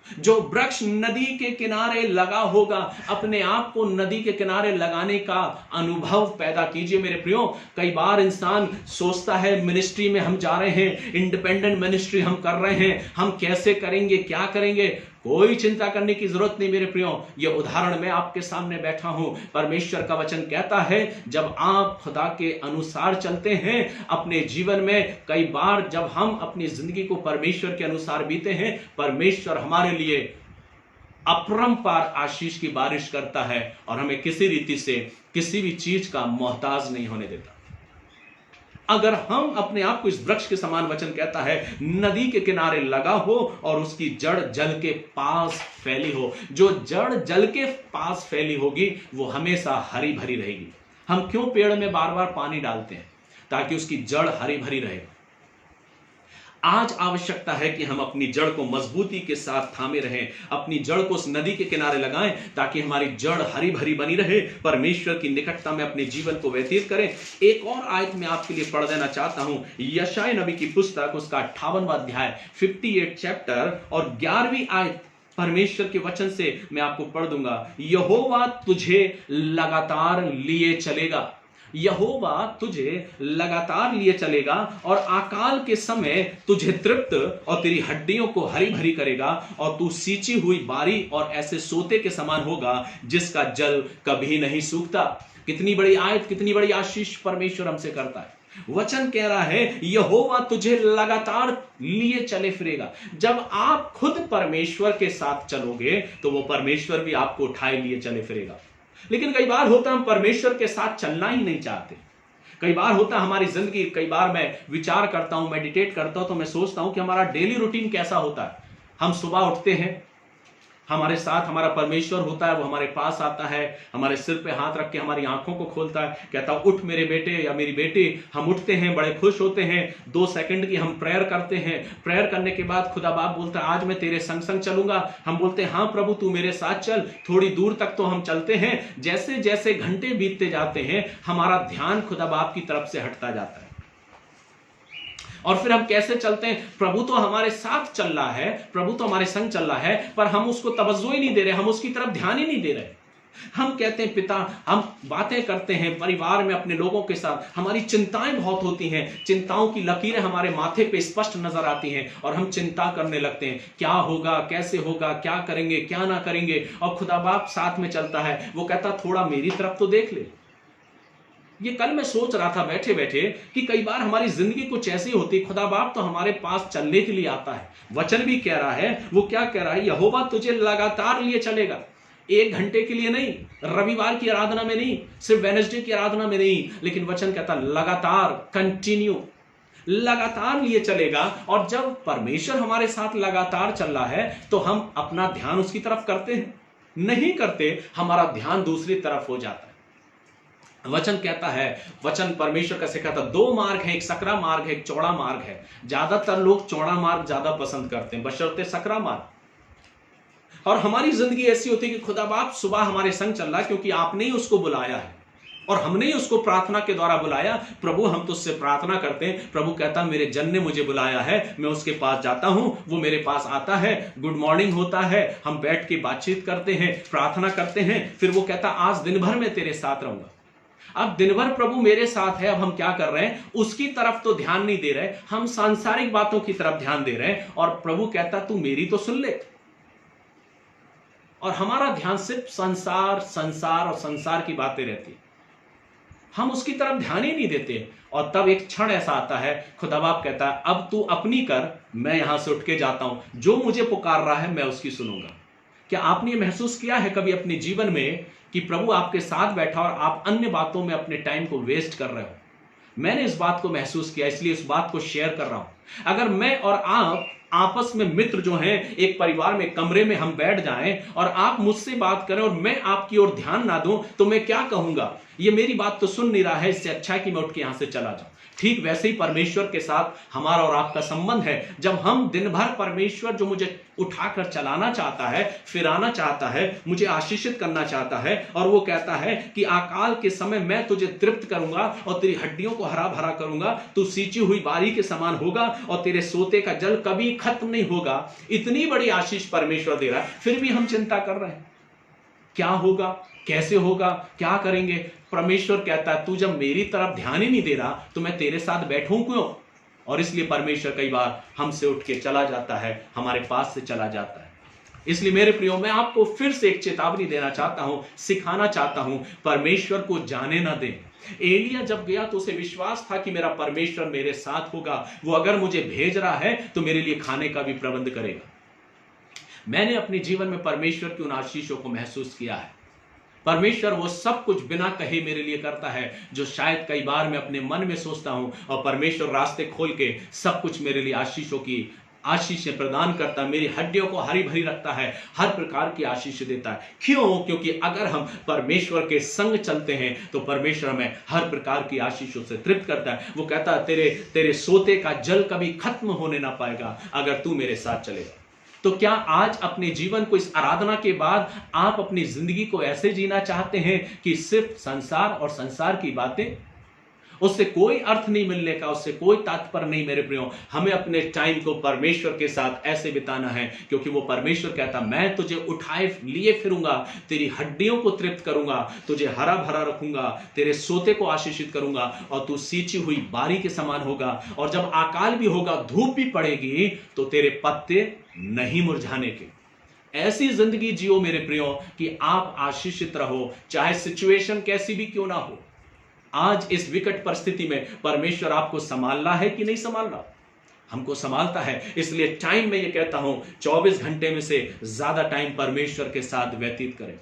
जो वृक्ष नदी के किनारे लगा होगा, अपने आप को नदी के किनारे लगाने का अनुभव पैदा कीजिए मेरे प्रियो। कई बार इंसान सोचता है मिनिस्ट्री में हम जा रहे हैं, इंडिपेंडेंट मिनिस्ट्री हम कर रहे हैं, हम कैसे करेंगे, क्या करेंगे। कोई चिंता करने की जरूरत नहीं मेरे प्रियो। यह उदाहरण मैं आपके सामने बैठा हूं। परमेश्वर का वचन कहता है, जब आप खुदा के अनुसार चलते हैं अपने जीवन में, कई बार जब हम अपनी जिंदगी को परमेश्वर के अनुसार बीते हैं, परमेश्वर हमारे लिए अपरंपार आशीष की बारिश करता है और हमें किसी रीति से किसी भी चीज का मोहताज नहीं होने देता। अगर हम अपने आप को इस वृक्ष के समान, वचन कहता है, नदी के किनारे लगा हो और उसकी जड़ जल के पास फैली हो। जो जड़ जल के पास फैली होगी वो हमेशा हरी भरी रहेगी। हम क्यों पेड़ में बार बार पानी डालते हैं? ताकि उसकी जड़ हरी भरी रहे। आज आवश्यकता है कि हम अपनी जड़ को मजबूती के साथ थामे रहें, अपनी जड़ को उस नदी के किनारे लगाएं ताकि हमारी जड़ हरी भरी बनी रहे, परमेश्वर की निकटता में अपने जीवन को व्यतीत करें। एक और आयत मैं आपके लिए पढ़ देना चाहता हूं, यशायाह नबी की पुस्तक उसका 58वां अध्याय 58 चैप्टर और 11वीं आयत परमेश्वर के वचन से मैं आपको पढ़ दूंगा। यहोवा तुझे लगातार लिए चलेगा, यहोवा तुझे लगातार लिए चलेगा और अकाल के समय तुझे तृप्त और तेरी हड्डियों को हरी भरी करेगा, और तू सींची हुई बारी और ऐसे सोते के समान होगा जिसका जल कभी नहीं सूखता। कितनी बड़ी आयत, कितनी बड़ी आशीष परमेश्वर हमसे करता है। वचन कह रहा है यहोवा तुझे लगातार लिए चले फिरेगा। जब आप खुद परमेश्वर के साथ चलोगे तो वो परमेश्वर भी आपको उठाए लिए चले फिरेगा। लेकिन कई बार होता हम परमेश्वर के साथ चलना ही नहीं चाहते। कई बार होता हमारी जिंदगी, कई बार मैं विचार करता हूं, मेडिटेट करता हूं तो मैं सोचता हूं कि हमारा डेली रूटीन कैसा होता है। हम सुबह उठते हैं, हमारे साथ हमारा परमेश्वर होता है, वो हमारे पास आता है, हमारे सिर पे हाथ रख के हमारी आंखों को खोलता है, कहता उठ मेरे बेटे या मेरी बेटी। हम उठते हैं, बड़े खुश होते हैं, 2 सेकंड की हम प्रेयर करते हैं। प्रेयर करने के बाद खुदा बाप बोलता है आज मैं तेरे संग संग चलूंगा। हम बोलते हैं हाँ प्रभु तू मेरे साथ चल। थोड़ी दूर तक तो हम चलते हैं, जैसे जैसे घंटे बीतते जाते हैं हमारा ध्यान खुदा बाप की तरफ से हटता जाता है। और फिर हम कैसे चलते हैं? प्रभु तो हमारे साथ चल रहा है, प्रभु तो हमारे संग चल रहा है, पर हम उसको तवज्जो ही नहीं दे रहे, हम उसकी तरफ ध्यान ही नहीं दे रहे। हम कहते हैं पिता, हम बातें करते हैं परिवार में अपने लोगों के साथ, हमारी चिंताएं बहुत होती हैं, चिंताओं की लकीरें हमारे माथे पे स्पष्ट नजर आती हैं और हम चिंता करने लगते हैं क्या होगा, कैसे होगा, क्या करेंगे, क्या ना करेंगे। और खुदा बाप साथ में चलता है, वो कहता थोड़ा मेरी तरफ तो देख ले। ये कल मैं सोच रहा था बैठे बैठे कि कई बार हमारी जिंदगी कुछ ऐसी होती, खुदा बाप तो हमारे पास चलने के लिए आता है। वचन भी कह रहा है, वो क्या कह रहा है? यहोवा तुझे लगातार लिए चलेगा। 1 घंटे के लिए नहीं, रविवार की आराधना में नहीं, सिर्फ वेडनेसडे की आराधना में नहीं, लेकिन वचन कहता लगातार, कंटिन्यू, लगातार लिए चलेगा। और जब परमेश्वर हमारे साथ लगातार चल रहा है तो हम अपना ध्यान उसकी तरफ करते हैं? नहीं करते, हमारा ध्यान दूसरी तरफ हो जाता है। वचन कहता है, वचन परमेश्वर का सिखाता 2 मार्ग है, एक सकरा मार्ग है, एक चौड़ा मार्ग है। ज्यादातर लोग चौड़ा मार्ग ज्यादा पसंद करते हैं बशर्ते सकरा मार्ग। और हमारी जिंदगी ऐसी होती है कि खुदा बाप सुबह हमारे संग चल रहा है क्योंकि आपने ही उसको बुलाया है और हमने ही उसको प्रार्थना के द्वारा बुलाया। प्रभु हम तो उससे प्रार्थना करते हैं, प्रभु कहता मेरे जन ने मुझे बुलाया है, मैं उसके पास जाता हूं, वो मेरे पास आता है, गुड मॉर्निंग होता है, हम बैठ के बातचीत करते हैं, प्रार्थना करते हैं। फिर वो कहता आज दिन भर मैं तेरे साथ रहूंगा। अब दिन भर प्रभु मेरे साथ है, अब हम क्या कर रहे हैं? उसकी तरफ तो ध्यान नहीं दे रहे, हम सांसारिक बातों की तरफ ध्यान दे रहे हैं। और प्रभु कहता तू मेरी तो सुन ले। और हमारा ध्यान सिर्फ संसार संसार और संसार की बातें रहती है, हम उसकी तरफ ध्यान ही नहीं देते। और तब एक क्षण ऐसा आता है, खुदा बाप कहता है अब तू अपनी कर, मैं यहां से उठ के जाता हूं, जो मुझे पुकार रहा है मैं उसकी सुनूंगा। क्या आपने ये महसूस किया है कभी अपने जीवन में कि प्रभु आपके साथ बैठा और आप अन्य बातों में अपने टाइम को वेस्ट कर रहे हो? मैंने इस बात को महसूस किया, इसलिए इस बात को शेयर कर रहा हूं। अगर मैं और आप आपस में मित्र जो हैं, एक परिवार में कमरे में हम बैठ जाएं और आप मुझसे बात करें और मैं आपकी ओर ध्यान ना दूं, तो मैं क्या कहूंगा? ये मेरी बात तो सुन नहीं रहा है, इससे अच्छा है कि मैं उठ के यहां से चला जाऊं। ठीक वैसे ही परमेश्वर के साथ हमारा और आपका संबंध है। जब हम दिन भर परमेश्वर जो मुझे उठाकर चलाना चाहता है, फिराना चाहता है, मुझे आशीषित करना चाहता है, और वो कहता है कि अकाल के समय मैं तुझे तृप्त करूंगा और तेरी हड्डियों को हरा भरा करूंगा, तू सींची हुई बारी के समान होगा और तेरे सोते का जल कभी खत्म नहीं होगा। इतनी बड़ी आशीष परमेश्वर दे रहा है, फिर भी हम चिंता कर रहे हैं क्या होगा, कैसे होगा, क्या करेंगे। परमेश्वर कहता है तू जब मेरी तरफ ध्यान ही नहीं दे रहा तो मैं तेरे साथ बैठूं क्यों? और इसलिए परमेश्वर कई बार हमसे उठ के चला जाता है, हमारे पास से चला जाता है। इसलिए मेरे प्रियो, मैं आपको फिर से एक चेतावनी देना चाहता हूं, सिखाना चाहता हूं, परमेश्वर को जाने ना दें। एलिया जब गया तो उसे विश्वास था कि मेरा परमेश्वर मेरे साथ होगा, वो अगर मुझे भेज रहा है तो मेरे लिए खाने का भी प्रबंध करेगा। मैंने अपने जीवन में परमेश्वर की उन आशीषों को महसूस किया है। परमेश्वर वो सब कुछ बिना कहे मेरे लिए करता है जो शायद कई बार मैं अपने मन में सोचता हूं, और परमेश्वर रास्ते खोल के सब कुछ मेरे लिए आशीषों की आशीष प्रदान करता है, मेरी हड्डियों को हरी भरी रखता है, हर प्रकार की आशीष देता है। क्यों? क्योंकि अगर हम परमेश्वर के संग चलते हैं तो परमेश्वर हमें हर प्रकार की आशीषों से तृप्त करता है। वो कहता है तेरे सोते का जल कभी खत्म होने ना पाएगा अगर तू मेरे साथ चलेगा। तो क्या आज अपने जीवन को, इस आराधना के बाद आप अपनी जिंदगी को ऐसे जीना चाहते हैं कि सिर्फ संसार और संसार की बातें, उससे कोई अर्थ नहीं मिलने का, उससे कोई तात्पर्य नहीं? मेरे प्रियो, हमें अपने टाइम को परमेश्वर के साथ ऐसे बिताना है, क्योंकि वो परमेश्वर कहता मैं तुझे उठाए लिए फिरूंगा, तेरी हड्डियों को तृप्त करूंगा, तुझे हरा भरा रखूंगा, तेरे सोते को आशीषित करूंगा और तू सींची हुई बारी के समान होगा। और जब अकाल भी होगा, धूप भी पड़ेगी, तो तेरे पत्ते नहीं मुरझाने के। ऐसी जिंदगी जियो मेरे प्रियो कि आप आशीषित रहो, चाहे सिचुएशन कैसी भी क्यों ना हो। आज इस विकट परिस्थिति में परमेश्वर आपको संभालना है कि नहीं संभालना? हमको संभालता है। इसलिए टाइम में ये कहता हूं, 24 घंटे में से ज्यादा टाइम परमेश्वर के साथ व्यतीत करें।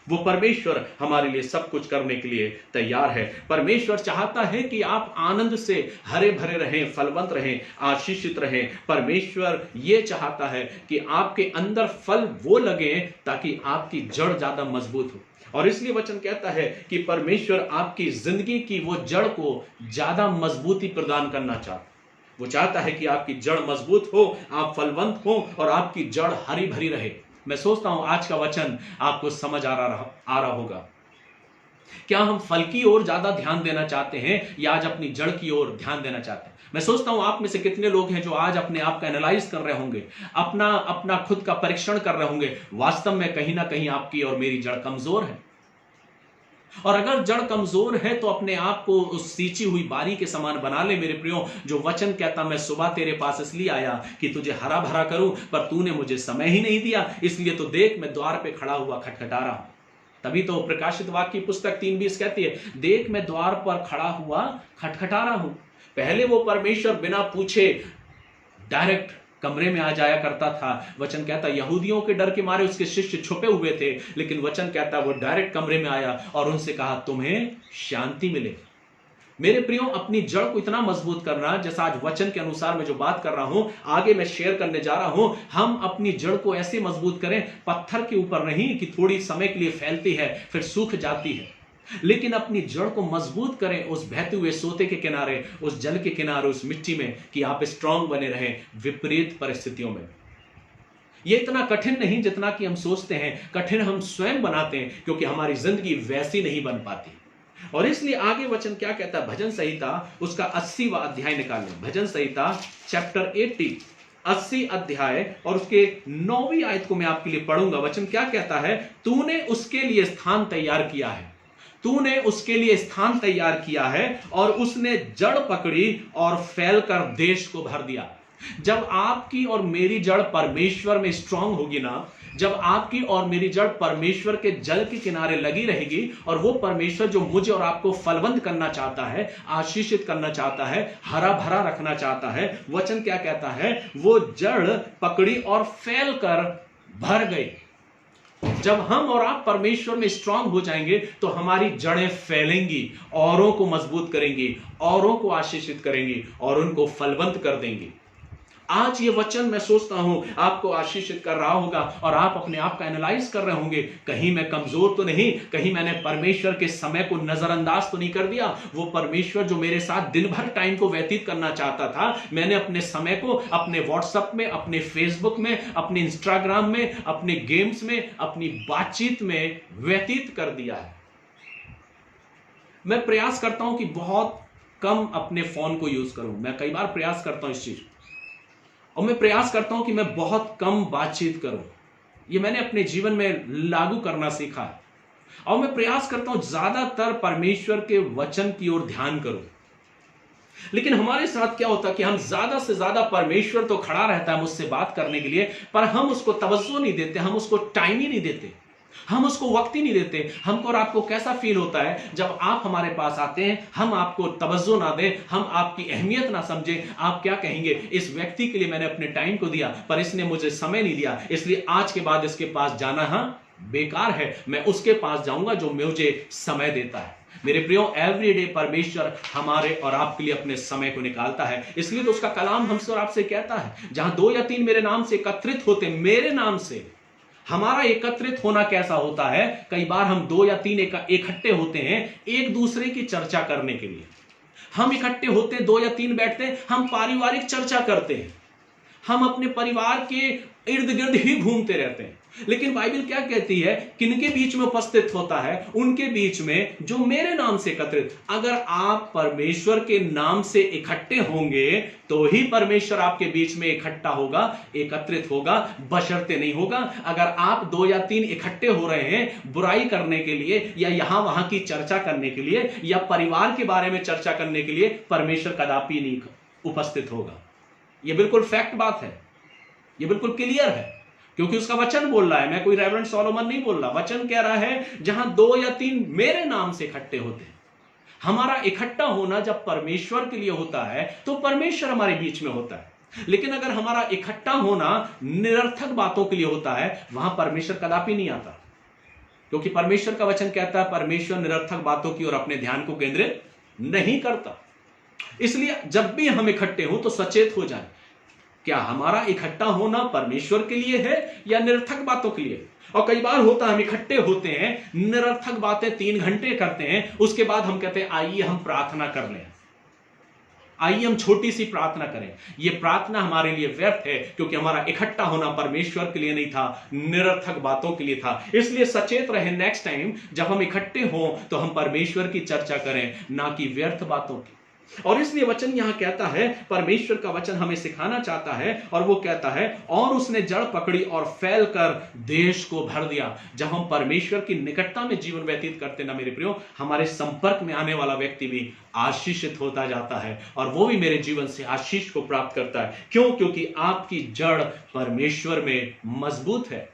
वो परमेश्वर हमारे लिए सब कुछ करने के लिए तैयार है। परमेश्वर चाहता है कि आप आनंद से हरे भरे रहें, फलवंत रहें, आशीषित रहें। परमेश्वर ये चाहता है कि आपके अंदर फल वो लगे ताकि आपकी जड़ ज्यादा मजबूत हो। और इसलिए वचन कहता है कि परमेश्वर आपकी जिंदगी की वो जड़ को ज्यादा मजबूती प्रदान करना चाहता है। वो चाहता है कि आपकी जड़ मजबूत हो, आप फलवंत हो और आपकी जड़ हरी भरी रहे। मैं सोचता हूं आज का वचन आपको समझ आ रहा होगा। क्या हम फल की ओर ज्यादा ध्यान देना चाहते हैं या आज अपनी जड़ की ओर ध्यान देना चाहते हैं? मैं सोचता हूं आप में से कितने लोग हैं जो आज अपने आप का एनालाइज कर रहे होंगे, अपना खुद का परीक्षण कर रहे होंगे। वास्तव में कहीं ना कहीं आपकी और मेरी जड़ कमजोर है। और अगर जड़ कमजोर है तो अपने आप को उस सींची हुई बारी के समान बना ले मेरे प्रियो। जो वचन कहता मैं सुबह तेरे पास इसलिए आया कि तुझे हरा भरा करूं, पर तूने मुझे समय ही नहीं दिया, इसलिए तो देख मैं द्वार पे खड़ा हुआ खटखटा रहा हूं। तभी तो प्रकाशित वाक्य की पुस्तक 3:20 कहती है, देख मैं द्वार पर खड़ा हुआ खटखटा रहा हूं। पहले वो परमेश्वर बिना पूछे डायरेक्ट कमरे में आ जाया करता था। वचन कहता यहूदियों के डर के मारे उसके शिष्य छुपे हुए थे, लेकिन वचन कहता वो डायरेक्ट कमरे में आया और उनसे कहा तुम्हें शांति मिले। मेरे प्रियो, अपनी जड़ को इतना मजबूत करना, जैसा आज वचन के अनुसार मैं जो बात कर रहा हूं, आगे मैं शेयर करने जा रहा हूं। हम अपनी जड़ को ऐसे मजबूत करें, पत्थर के ऊपर नहीं कि थोड़ी समय के लिए फैलती है फिर सूख जाती है, लेकिन अपनी जड़ को मजबूत करें उस बहते हुए सोते के किनारे, उस जल के किनारे, उस मिट्टी में, कि आप स्ट्रांग बने रहें विपरीत परिस्थितियों में। यह इतना कठिन नहीं जितना कि हम सोचते हैं। कठिन हम स्वयं बनाते हैं क्योंकि हमारी जिंदगी वैसी नहीं बन पाती। और इसलिए आगे वचन क्या कहता है? भजन संहिता उसका 80वां अध्याय निकाल लें। भजन संहिता चैप्टर 80 अध्याय और उसके 9वीं आयत को मैं आपके लिए पढ़ूंगा। वचन क्या कहता है? तूने उसके लिए स्थान तैयार किया है, तूने उसके लिए स्थान तैयार किया है और उसने जड़ पकड़ी और फैलकर देश को भर दिया। जब आपकी और मेरी जड़ परमेश्वर में स्ट्रांग होगी ना, जब आपकी और मेरी जड़ परमेश्वर के जल के किनारे लगी रहेगी, और वो परमेश्वर जो मुझे और आपको फलवंत करना चाहता है, आशीषित करना चाहता है, हरा भरा रखना चाहता है, वचन क्या कहता है? वो जड़ पकड़ी और फैलकर भर गई। जब हम और आप परमेश्वर में स्ट्रांग हो जाएंगे तो हमारी जड़ें फैलेंगी, औरों को मजबूत करेंगी, औरों को आशीषित करेंगी और उनको फलवंत कर देंगी। आज ये वचन मैं सोचता हूं आपको आशीषित कर रहा होगा और आप अपने आप का एनालाइज कर रहे होंगे, कहीं मैं कमजोर तो नहीं, कहीं मैंने परमेश्वर के समय को नजरअंदाज तो नहीं कर दिया। वो परमेश्वर जो मेरे साथ दिन भर टाइम को व्यतीत करना चाहता था, मैंने अपने समय को अपने व्हाट्सएप में, अपने फेसबुक में, अपने इंस्टाग्राम में, अपने गेम्स में, अपनी बातचीत में व्यतीत कर दिया है। मैं प्रयास करता हूं कि बहुत कम अपने फोन को यूज करूं। मैं कई बार प्रयास करता हूं इस चीज, और मैं प्रयास करता हूं कि मैं बहुत कम बातचीत करूं। ये मैंने अपने जीवन में लागू करना सीखा है। और मैं प्रयास करता हूं ज्यादातर परमेश्वर के वचन की ओर ध्यान करूं। लेकिन हमारे साथ क्या होता है कि हम ज्यादा से ज्यादा, परमेश्वर तो खड़ा रहता है मुझसे बात करने के लिए, पर हम उसको तवज्जो नहीं देते, हम उसको टाइम ही नहीं देते, हम उसको वक्त ही नहीं देते। हमको और आपको कैसा फील होता है जब आप हमारे पास आते हैं, हम आपको तवज्जो ना दें, हम आपकी अहमियत ना समझें। आप क्या कहेंगे? इस व्यक्ति के लिए मैंने अपने टाइम को दिया पर इसने मुझे समय नहीं दिया, इसलिए आज के बाद इसके पास जाना बेकार है, मैं उसके पास जाऊंगा जो मुझे समय देता है। मेरे प्रियो, एवरीडे परमेश्वर हमारे और आपके लिए अपने समय को निकालता है। इसलिए तो उसका कलाम हमसे और आपसे कहता है, जहां 2 या 3 मेरे नाम से एकत्रित होते, मेरे नाम से। हमारा एकत्रित होना कैसा होता है? कई बार हम 2 या 3 इकट्ठे होते हैं एक दूसरे की चर्चा करने के लिए। हम इकट्ठे होते हैं, 2 या 3 बैठते हैं, हम पारिवारिक चर्चा करते हैं, हम अपने परिवार के इर्द गिर्द ही घूमते रहते हैं। लेकिन बाइबल क्या कहती है? किनके बीच में उपस्थित होता है? उनके बीच में जो मेरे नाम से एकत्रित। अगर आप परमेश्वर के नाम से इकट्ठे होंगे तो ही परमेश्वर आपके बीच में इकट्ठा होगा, एकत्रित होगा, बशर्ते नहीं होगा अगर आप 2 या 3 इकट्ठे हो रहे हैं बुराई करने के लिए या यहां वहां की चर्चा करने के लिए या परिवार के बारे में चर्चा करने के लिए, परमेश्वर कदापि नहीं उपस्थित होगा। यह बिल्कुल फैक्ट बात है, यह बिल्कुल क्लियर है, क्योंकि उसका वचन बोल रहा है। मैं कोई रेवरेंड सोलोमन नहीं बोल रहा, वचन कह रहा है जहां 2 या 3 मेरे नाम से इकट्ठे होते हैं। हमारा इकट्ठा होना जब परमेश्वर के लिए होता है तो परमेश्वर हमारे बीच में होता है। लेकिन अगर हमारा इकट्ठा होना निरर्थक बातों के लिए होता है, वहां परमेश्वर कदापि नहीं आता, क्योंकि परमेश्वर का वचन कहता है परमेश्वर निरर्थक बातों की ओर अपने ध्यान को केंद्रित नहीं करता। इसलिए जब भी हम इकट्ठे हो तो सचेत हो जाए, क्या हमारा इकट्ठा होना परमेश्वर के लिए है या निरर्थक बातों के लिए? और कई बार होता है हम इकट्ठे होते हैं, निरर्थक बातें 3 घंटे करते हैं, उसके बाद हम कहते हैं आइए हम प्रार्थना कर लें, आइए हम छोटी सी प्रार्थना करें। यह प्रार्थना हमारे लिए व्यर्थ है, क्योंकि हमारा इकट्ठा होना परमेश्वर के लिए नहीं था, निरर्थक बातों के लिए था। इसलिए सचेत रहे, नेक्स्ट टाइम जब हम इकट्ठे हों तो हम परमेश्वर की चर्चा करें, ना कि व्यर्थ बातों की। और इसलिए वचन यहां कहता है, परमेश्वर का वचन हमें सिखाना चाहता है, और वो कहता है और उसने जड़ पकड़ी और फैलकर देश को भर दिया। जब हम परमेश्वर की निकटता में जीवन व्यतीत करते ना मेरे प्रियो, हमारे संपर्क में आने वाला व्यक्ति भी आशीषित होता जाता है, और वो भी मेरे जीवन से आशीष को प्राप्त करता है। क्यों? क्योंकि आपकी जड़ परमेश्वर में मजबूत है,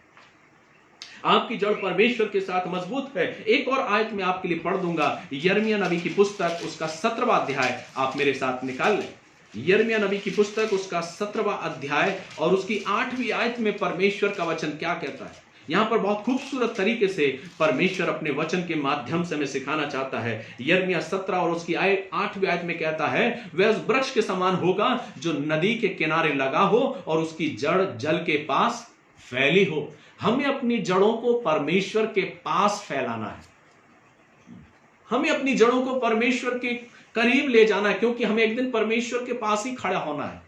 आपकी जड़ परमेश्वर के साथ मजबूत है। एक और आयत में आपके लिए पढ़ दूंगा, यिर्मयाह नबी की पुस्तक उसका 17वां अध्याय आप मेरे साथ निकाल लें। यिर्मयाह नबी की पुस्तक उसका 17वां अध्याय और उसकी 8वीं आयत में परमेश्वर का वचन क्या कहता है। यहां पर बहुत खूबसूरत तरीके से परमेश्वर अपने वचन के माध्यम से हमें सिखाना चाहता है। यिर्मयाह 17 और उसकी 8वीं आयत में कहता है, वह उस वृक्ष के समान होगा जो नदी के किनारे लगा हो और उसकी जड़ जल के पास फैली हो। हमें अपनी जड़ों को परमेश्वर के पास फैलाना है, हमें अपनी जड़ों को परमेश्वर के करीब ले जाना है, क्योंकि हमें एक दिन परमेश्वर के पास ही खड़ा होना है।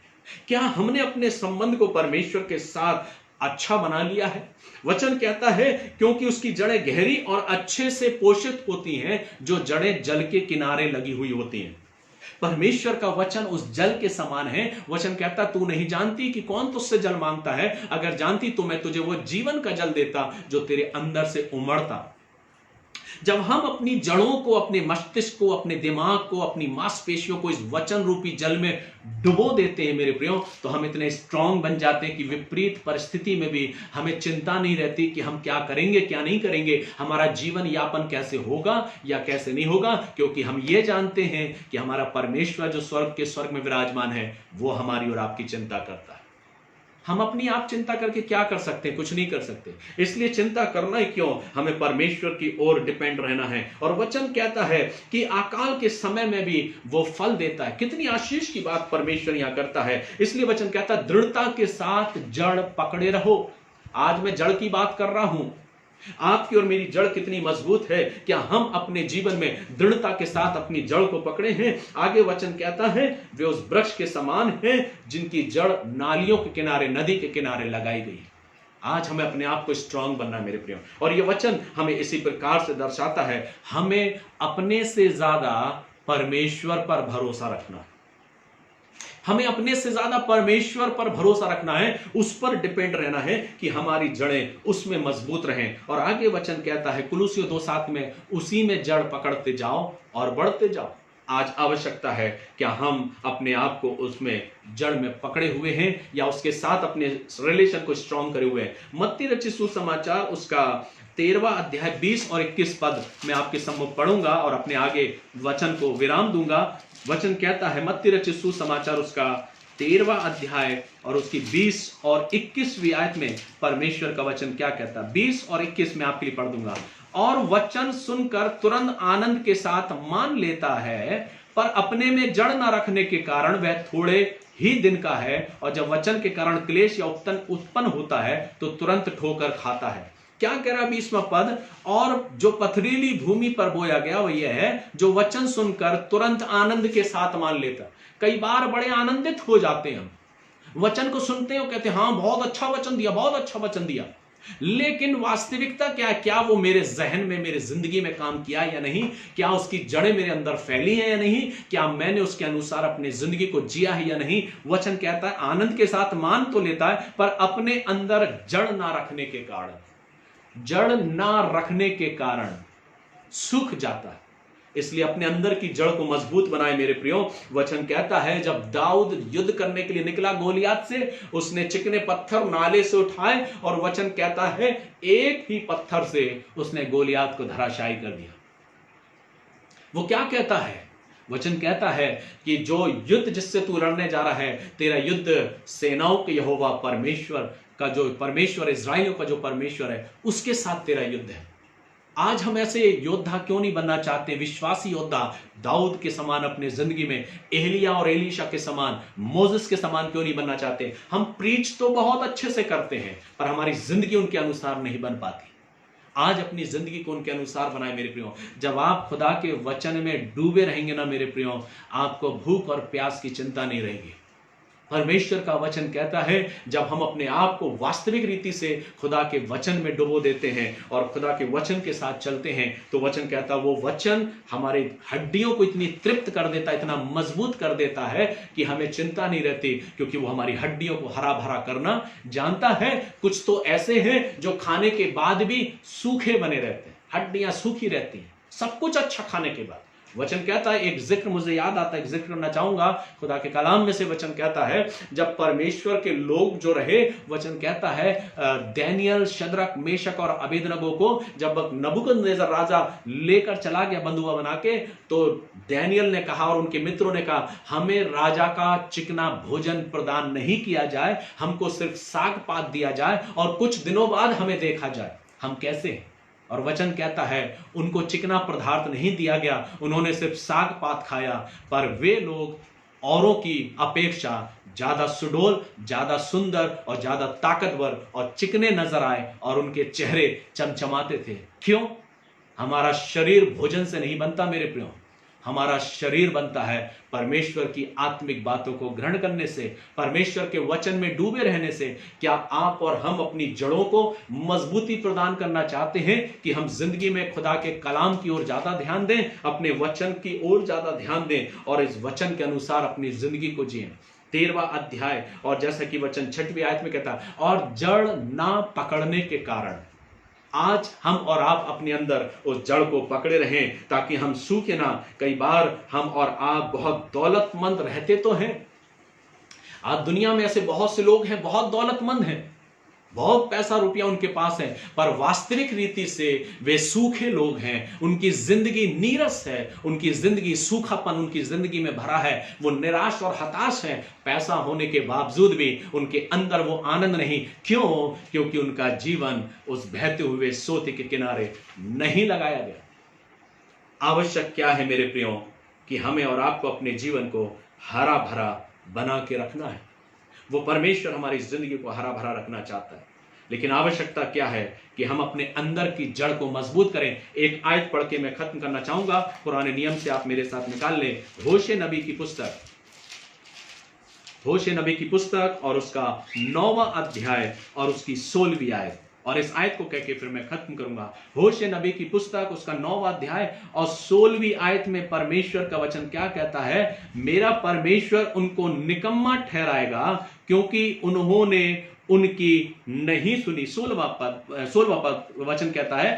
क्या हमने अपने संबंध को परमेश्वर के साथ अच्छा बना लिया है? वचन कहता है क्योंकि उसकी जड़ें गहरी और अच्छे से पोषित होती हैं, जो जड़ें जल के किनारे लगी हुई होती हैं। परमेश्वर का वचन उस जल के समान है। वचन कहता तू नहीं जानती कि कौन तुझसे जल मांगता है, अगर जानती तो मैं तुझे वो जीवन का जल देता जो तेरे अंदर से उमड़ता। जब हम अपनी जड़ों को, अपने मस्तिष्क को, अपने दिमाग को, अपनी मांसपेशियों को इस वचन रूपी जल में डुबो देते हैं मेरे प्रियो, तो हम इतने स्ट्रांग बन जाते हैं कि विपरीत परिस्थिति में भी हमें चिंता नहीं रहती कि हम क्या करेंगे क्या नहीं करेंगे, हमारा जीवन यापन कैसे होगा या कैसे नहीं होगा, क्योंकि हम ये जानते हैं कि हमारा परमेश्वर जो स्वर्ग के स्वर्ग में विराजमान है वो हमारी और आपकी चिंता करता है। हम अपनी आप चिंता करके क्या कर सकते हैं? कुछ नहीं कर सकते। इसलिए चिंता करना ही क्यों, हमें परमेश्वर की ओर डिपेंड रहना है। और वचन कहता है कि अकाल के समय में भी वो फल देता है। कितनी आशीष की बात परमेश्वर यहां करता है। इसलिए वचन कहता है दृढ़ता के साथ जड़ पकड़े रहो। आज मैं जड़ की बात कर रहा हूं, आपकी और मेरी जड़ कितनी मजबूत है। क्या हम अपने जीवन में दृढ़ता के साथ अपनी जड़ को पकड़े हैं? आगे वचन कहता है वे उस वृक्ष के समान हैं जिनकी जड़ नालियों के किनारे, नदी के किनारे लगाई गई। आज हमें अपने आप को स्ट्रांग बनना है मेरे प्रियो, और यह वचन हमें इसी प्रकार से दर्शाता है, हमें अपने से ज्यादा परमेश्वर पर भरोसा रखना है। हमें अपने से ज्यादा परमेश्वर पर भरोसा रखना है, उस पर डिपेंड रहना है कि हमारी जड़ें उसमें मजबूत रहें। और आगे वचन कहता है कुलुसियों 2:7 में, उसी में जड़ पकड़ते जाओ और बढ़ते जाओ। आज आवश्यकता है क्या हम अपने आप को उसमें जड़ में पकड़े हुए हैं या उसके साथ अपने रिलेशन को स्ट्रांग करे हुए हैं। मत्ती रचित सुसमाचार उसका 13वां अध्याय 20 और 21 पद मैं आपके सम्मुख पढ़ूंगा और अपने आगे वचन को विराम दूंगा। वचन कहता है, मत्ती रचित सुसमाचार उसका 13वां अध्याय और उसकी 20 और 21वीं आयत में परमेश्वर का वचन क्या कहता है। 20 और 21 में आपके लिए पढ़ दूंगा। और वचन सुनकर तुरंत आनंद के साथ मान लेता है, पर अपने में जड़ न रखने के कारण वह थोड़े ही दिन का है, और जब वचन के कारण क्लेश या उत्पन्न होता है तो तुरंत ठोकर खाता है। क्या कह रहा 20वां पद? और जो पथरीली भूमि पर बोया गया वह यह है जो वचन सुनकर तुरंत आनंद के साथ मान लेता। कई बार बड़े आनंदित हो जाते हैं, हम वचन को सुनते हैं और कहते हैं हाँ बहुत अच्छा वचन दिया, बहुत अच्छा वचन दिया, लेकिन वास्तविकता क्या है? क्या वो मेरे जहन में, मेरे जिंदगी में काम किया या नहीं? क्या उसकी जड़ें मेरे अंदर फैली हैं या नहीं? क्या मैंने उसके अनुसार अपनी जिंदगी को जिया है या नहीं? वचन कहता है आनंद के साथ मान तो लेता है, पर अपने अंदर जड़ ना रखने के कारण, जड़ ना रखने के कारण सूख जाता है। इसलिए अपने अंदर की जड़ को मजबूत बनाए मेरे प्रियो। वचन कहता है जब दाऊद युद्ध करने के लिए निकला गोलियात से, उसने चिकने पत्थर नाले से उठाए और वचन कहता है एक ही पत्थर से उसने गोलियात को धराशायी कर दिया। वो क्या कहता है? वचन कहता है कि जो युद्ध जिससे तू लड़ने जा रहा है, तेरा युद्ध सेनाओं के यहोवा परमेश्वर का, जो परमेश्वर इस्राएलियों का जो परमेश्वर है, उसके साथ तेरा युद्ध है। आज हम ऐसे योद्धा क्यों नहीं बनना चाहते? विश्वासी योद्धा दाऊद के समान अपने जिंदगी में, एलिया और एलीशा के समान, मोसेस के समान क्यों नहीं बनना चाहते? हम प्रीच तो बहुत अच्छे से करते हैं, पर हमारी जिंदगी उनके अनुसार नहीं बन पाती। आज अपनी जिंदगी को उनके अनुसार बनाए मेरे प्रियो। जब आप खुदा के वचन में डूबे रहेंगे ना मेरे प्रियो, आपको भूख और प्यास की चिंता नहीं रहेगी। परमेश्वर का वचन कहता है जब हम अपने आप को वास्तविक रीति से खुदा के वचन में डुबो देते हैं और खुदा के वचन के साथ चलते हैं, तो वचन कहता है वो वचन हमारे हड्डियों को इतनी तृप्त कर देता है, इतना मजबूत कर देता है कि हमें चिंता नहीं रहती, क्योंकि वो हमारी हड्डियों को हरा भरा करना जानता है। कुछ तो ऐसे हैं जो खाने के बाद भी सूखे बने रहते हैं, हड्डियां सूखी रहती हैं, सब कुछ अच्छा खाने के बाद। वचन कहता है, एक जिक्र मुझे याद आता है, एक जिक्र करना चाहूंगा खुदा के कलाम में से। वचन कहता है जब परमेश्वर के लोग जो रहे, वचन कहता है दानियल, शद्रक, मेशक और अबेदनगो को जब नबूकदनेस्सर राजा लेकर चला गया बंधुआ बना के, तो दानियल ने कहा और उनके मित्रों ने कहा हमें राजा का चिकना भोजन प्रदान नहीं किया जाए, हमको सिर्फ साग पात दिया जाए और कुछ दिनों बाद हमें देखा जाए हम कैसे हैं। और वचन कहता है उनको चिकना पदार्थ नहीं दिया गया, उन्होंने सिर्फ साग पात खाया, पर वे लोग औरों की अपेक्षा ज्यादा सुडौल, ज्यादा सुंदर और ज्यादा ताकतवर और चिकने नजर आए और उनके चेहरे चमचमाते थे। क्यों? हमारा शरीर भोजन से नहीं बनता मेरे प्रियो, हमारा शरीर बनता है परमेश्वर की आत्मिक बातों को ग्रहण करने से, परमेश्वर के वचन में डूबे रहने से। क्या आप और हम अपनी जड़ों को मजबूती प्रदान करना चाहते हैं कि हम जिंदगी में खुदा के कलाम की ओर ज्यादा ध्यान दें, अपने वचन की ओर ज्यादा ध्यान दें और इस वचन के अनुसार अपनी जिंदगी को जिएं? 13वां अध्याय और जैसा कि वचन 6वीं आयत में कहता है, और जड़ ना पकड़ने के कारण आज हम और आप अपने अंदर उस जड़ को पकड़े रहें ताकि हम सूखे ना। कई बार हम और आप बहुत दौलतमंद रहते तो हैं, आज दुनिया में ऐसे बहुत से लोग हैं, बहुत दौलतमंद हैं, बहुत पैसा रुपया उनके पास है, पर वास्तविक रीति से वे सूखे लोग हैं। उनकी जिंदगी नीरस है, उनकी जिंदगी सूखापन उनकी जिंदगी में भरा है, वो निराश और हताश है। पैसा होने के बावजूद भी उनके अंदर वो आनंद नहीं। क्यों? क्योंकि उनका जीवन उस बहते हुए सोते के किनारे नहीं लगाया गया। आवश्यक क्या है मेरे प्रियो कि हमें और आपको अपने जीवन को हरा भरा बना के रखना है। वो परमेश्वर हमारी जिंदगी को हरा भरा रखना चाहता है, लेकिन आवश्यकता क्या है कि हम अपने अंदर की जड़ को मजबूत करें। एक आयत पढ़ के मैं खत्म करना चाहूंगा, पुराने नियम से आप मेरे साथ निकाल लें। होशे नबी की पुस्तक, होशे नबी की पुस्तक और उसका 9वां अध्याय और उसकी 16वीं आयत, और इस आयत को कह के फिर मैं खत्म करूंगा। होशे नबी की पुस्तक उसका 9वां अध्याय और 16वीं आयत में परमेश्वर का वचन क्या कहता है? मेरा परमेश्वर उनको निकम्मा ठहराएगा क्योंकि उन्होंने उनकी नहीं सुनी। 16वां पद वचन कहता है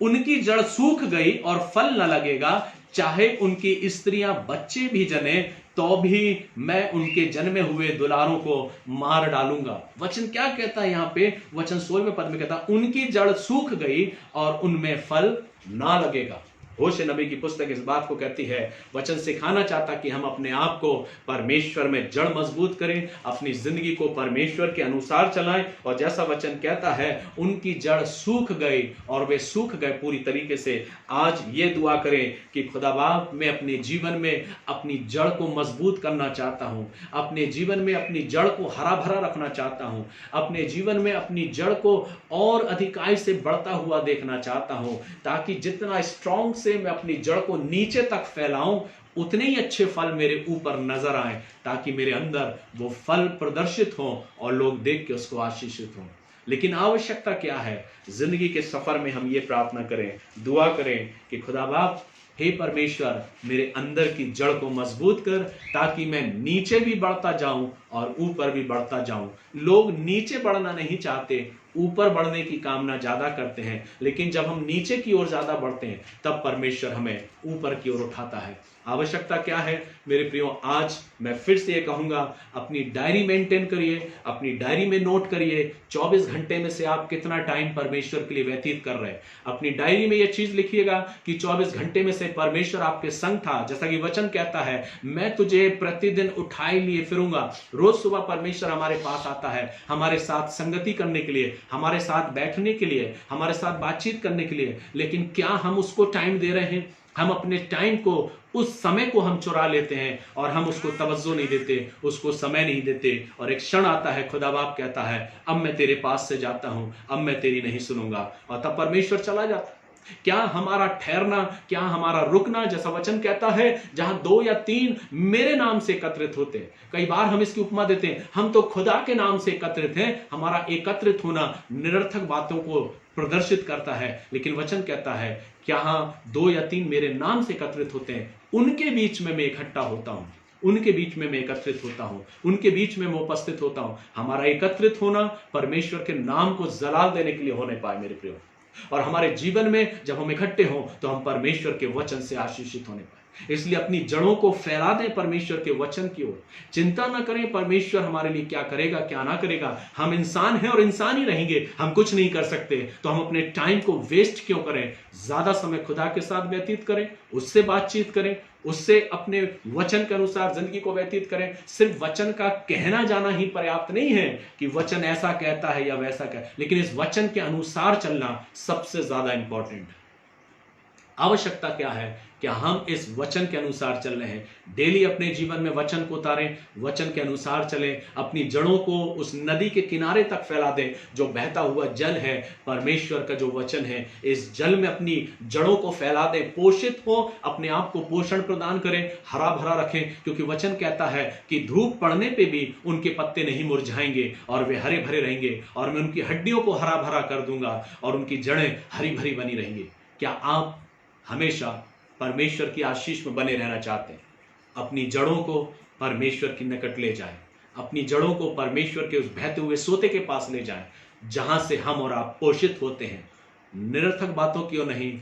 उनकी जड़ सूख गई और फल न लगेगा, चाहे उनकी स्त्रियां बच्चे भी जने तो भी मैं उनके जन्मे हुए दुलारों को मार डालूंगा। वचन क्या कहता है यहां पे? वचन 16वें पद में कहता है उनकी जड़ सूख गई और उनमें फल ना लगेगा। होशे नबी की पुस्तक इस बात को कहती है, वचन सिखाना चाहता कि हम अपने आप को परमेश्वर में जड़ मजबूत करें, अपनी जिंदगी को परमेश्वर के अनुसार चलाएं, और जैसा वचन कहता है उनकी जड़ सूख गई और वे सूख गए पूरी तरीके से। आज ये दुआ करें कि खुदा बाप, मैं अपने जीवन में अपनी जड़ को मजबूत करना चाहता हूं, अपने जीवन में अपनी जड़ को हरा भरा रखना चाहता हूं, अपने जीवन में अपनी जड़ को और अधिकाई से बढ़ता हुआ देखना चाहता हूं, ताकि जितना स्ट्रॉन्ग से मैं अपनी जड़ को नीचे तक फैलाऊं उतने ही अच्छे फल मेरे ऊपर नजर आए, ताकि मेरे अंदर वो फल प्रदर्शित हों और लोग देख के उसको आशीषित हों। लेकिन आवश्यकता क्या है? जिंदगी के सफर में हम ये प्रार्थना करें, दुआ करें कि खुदा बाप, हे परमेश्वर, मेरे अंदर की जड़ को मजबूत कर, ताकि मैं नीचे भी बढ़ता जाऊं और ऊपर भी बढ़ता जाऊं। लोग नीचे बढ़ना नहीं चाहते, ऊपर बढ़ने की कामना ज्यादा करते हैं, लेकिन जब हम नीचे की ओर ज्यादा बढ़ते हैं तब परमेश्वर हमें ऊपर की ओर उठाता है। आवश्यकता क्या है मेरे प्रियो? आज मैं फिर से ये कहूंगा, अपनी डायरी मेंटेन करिए, अपनी डायरी में नोट करिए 24 घंटे में से आप कितना टाइम परमेश्वर के लिए व्यतीत कर रहे हैं। अपनी डायरी में ये चीज लिखिएगा कि 24 घंटे में से परमेश्वर आपके संग था। जैसा कि वचन कहता है, मैं तुझे प्रतिदिन उठाए लिए फिरूंगा। रोज सुबह परमेश्वर हमारे पास आता है, हमारे साथ संगति करने के लिए, हमारे साथ बैठने के लिए, हमारे साथ बातचीत करने के लिए। लेकिन क्या हम उसको टाइम दे रहे हैं? हम अपने टाइम को, उस समय को हम चुरा लेते हैं और हम उसको तवज्जो नहीं देते, उसको समय नहीं देते। और एक क्षण आता है, खुदा बाप कहता है, अब मैं तेरे पास से जाता हूं, अब मैं तेरी नहीं सुनूंगा, और तब परमेश्वर चला जाता है। क्या हमारा ठहरना, क्या हमारा रुकना, जैसा वचन कहता है, जहां 2 या 3 मेरे नाम से एकत्रित होते हैं। कई बार हम इसकी उपमा देते हैं, हम तो खुदा के नाम से एकत्रित हैं। हमारा एकत्रित होना निरर्थक बातों को प्रदर्शित करता है, लेकिन वचन कहता है, क्या 2 या 3 मेरे नाम से एकत्रित होते हैं, उनके बीच में मैं इकट्ठा होता हूं, उनके बीच में मैं एकत्रित होता हूं, उनके बीच में मैं उपस्थित होता हूं। हमारा एकत्रित होना परमेश्वर के नाम को जलाल देने के लिए होने पाए मेरे प्रियो। और हमारे जीवन में जब हम इकट्ठे हों तो हम परमेश्वर के वचन से आशीषित होने पाए। इसलिए अपनी जड़ों को फैला दें परमेश्वर के वचन की ओर। चिंता ना करें परमेश्वर हमारे लिए क्या करेगा, क्या ना करेगा। हम इंसान हैं और इंसान ही रहेंगे, हम कुछ नहीं कर सकते, तो हम अपने टाइम को वेस्ट क्यों करें? ज्यादा समय खुदा के साथ व्यतीत करें, उससे बातचीत करें, उससे अपने वचन के अनुसार जिंदगी को व्यतीत करें। सिर्फ वचन का कहना जाना ही पर्याप्त नहीं है कि वचन ऐसा कहता है या वैसा कहता है, लेकिन इस वचन के अनुसार चलना सबसे ज्यादा इंपॉर्टेंट है। आवश्यकता क्या है? क्या हम इस वचन के अनुसार चल रहे हैं? डेली अपने जीवन में वचन को उतारें, वचन के अनुसार चलें, अपनी जड़ों को उस नदी के किनारे तक फैला दें जो बहता हुआ जल है, परमेश्वर का जो वचन है। इस जल में अपनी जड़ों को फैला दें, पोषित हो, अपने आप को पोषण प्रदान करें, हरा भरा रखें, क्योंकि वचन कहता है कि धूप पड़ने पे भी उनके पत्ते नहीं मुरझाएंगे और वे हरे भरे रहेंगे, और मैं उनकी हड्डियों को हरा भरा कर दूंगा और उनकी जड़ें हरी भरी बनी रहेंगी। क्या आप हमेशा परमेश्वर की आशीष में बने रहना चाहते हैं? अपनी जड़ों को परमेश्वर की निकट ले जाएं, अपनी जड़ों को परमेश्वर के उस बहते हुए सोते के पास ले जाएं, जहां से हम और आप पोषित होते हैं। निरर्थक बातों की ओर नहीं,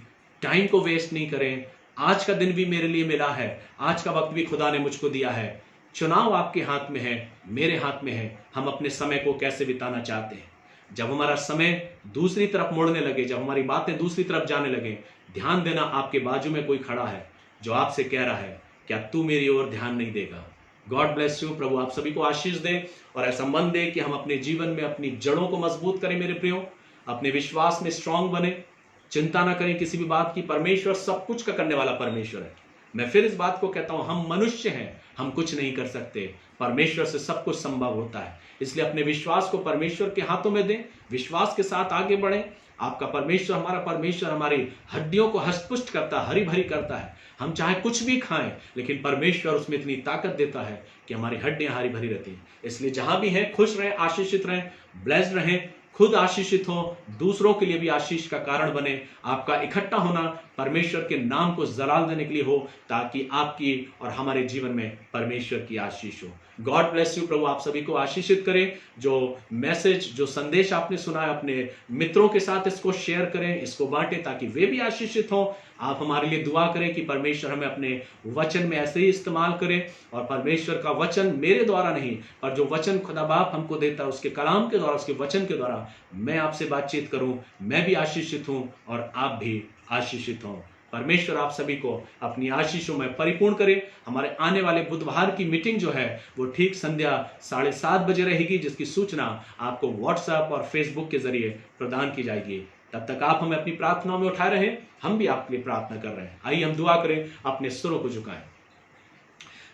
टाइम को वेस्ट नहीं करें। आज का दिन भी मेरे लिए मिला है, आज का वक्त भी खुदा ने मुझको दिया है। चुनाव आपके हाथ में है, मेरे हाथ में है, हम अपने समय को कैसे बिताना चाहते हैं। जब हमारा समय दूसरी तरफ मुड़ने लगे, जब हमारी बातें दूसरी तरफ जाने लगे, ध्यान देना, आपके बाजू में कोई खड़ा है जो आपसे कह रहा है, क्या तू मेरी ओर ध्यान नहीं देगा? God bless you. प्रभु आप सभी को आशीष दे और ऐसा मन दे कि हम अपने जीवन में अपनी जड़ों को मजबूत करें मेरे प्रियो, अपने विश्वास में स्ट्रांग बने। चिंता ना करें किसी भी बात की, परमेश्वर सब कुछ का करने वाला परमेश्वर है। मैं फिर इस बात को कहता हूं, हम मनुष्य हैं, हम कुछ नहीं कर सकते, परमेश्वर से सब कुछ संभव होता है। इसलिए अपने विश्वास को परमेश्वर के हाथों में दें, विश्वास के साथ आगे बढ़ें। आपका परमेश्वर, हमारा परमेश्वर हमारी हड्डियों को हष्टपुष्ट करता है, हरी भरी करता है। हम चाहे कुछ भी खाएं, लेकिन परमेश्वर उसमें इतनी ताकत देता है कि हमारी हड्डियां हरी भरी रहती हैं। इसलिए जहां भी हैं, खुश रहें, आशीषित रहें, ब्लेस्ड रहें, खुद आशीषित हो, दूसरों के लिए भी आशीष का कारण बने। आपका इकट्ठा होना परमेश्वर के नाम को जलाल देने के लिए हो, ताकि आपकी और हमारे जीवन में परमेश्वर की आशीष हो। God bless you. प्रभु आप सभी को आशीषित करें। जो मैसेज, जो संदेश आपने सुना है, अपने मित्रों के साथ इसको शेयर करें, इसको बांटें, ताकि वे भी आशीषित हों। आप हमारे लिए दुआ करें कि परमेश्वर हमें अपने वचन में ऐसे ही इस्तेमाल करे, और परमेश्वर का वचन मेरे द्वारा नहीं, पर जो वचन खुदा बाप हमको देता है, उसके कलाम के द्वारा, उसके वचन के द्वारा मैं आपसे बातचीत करूं, मैं भी आशीषित हूं और आप भी आशीषित हों। परमेश्वर आप सभी को अपनी आशीषों में परिपूर्ण करे। हमारे आने वाले बुधवार की मीटिंग जो है वो ठीक संध्या 7:30 बजे रहेगी, जिसकी सूचना आपको व्हाट्सएप और फेसबुक के जरिए प्रदान की जाएगी। तब तक आप हमें अपनी प्रार्थनाओं में उठाए रहें, हम भी आपके लिए प्रार्थना कर रहे हैं। आइए हम दुआ करें, अपने सुरों को झुकाएं।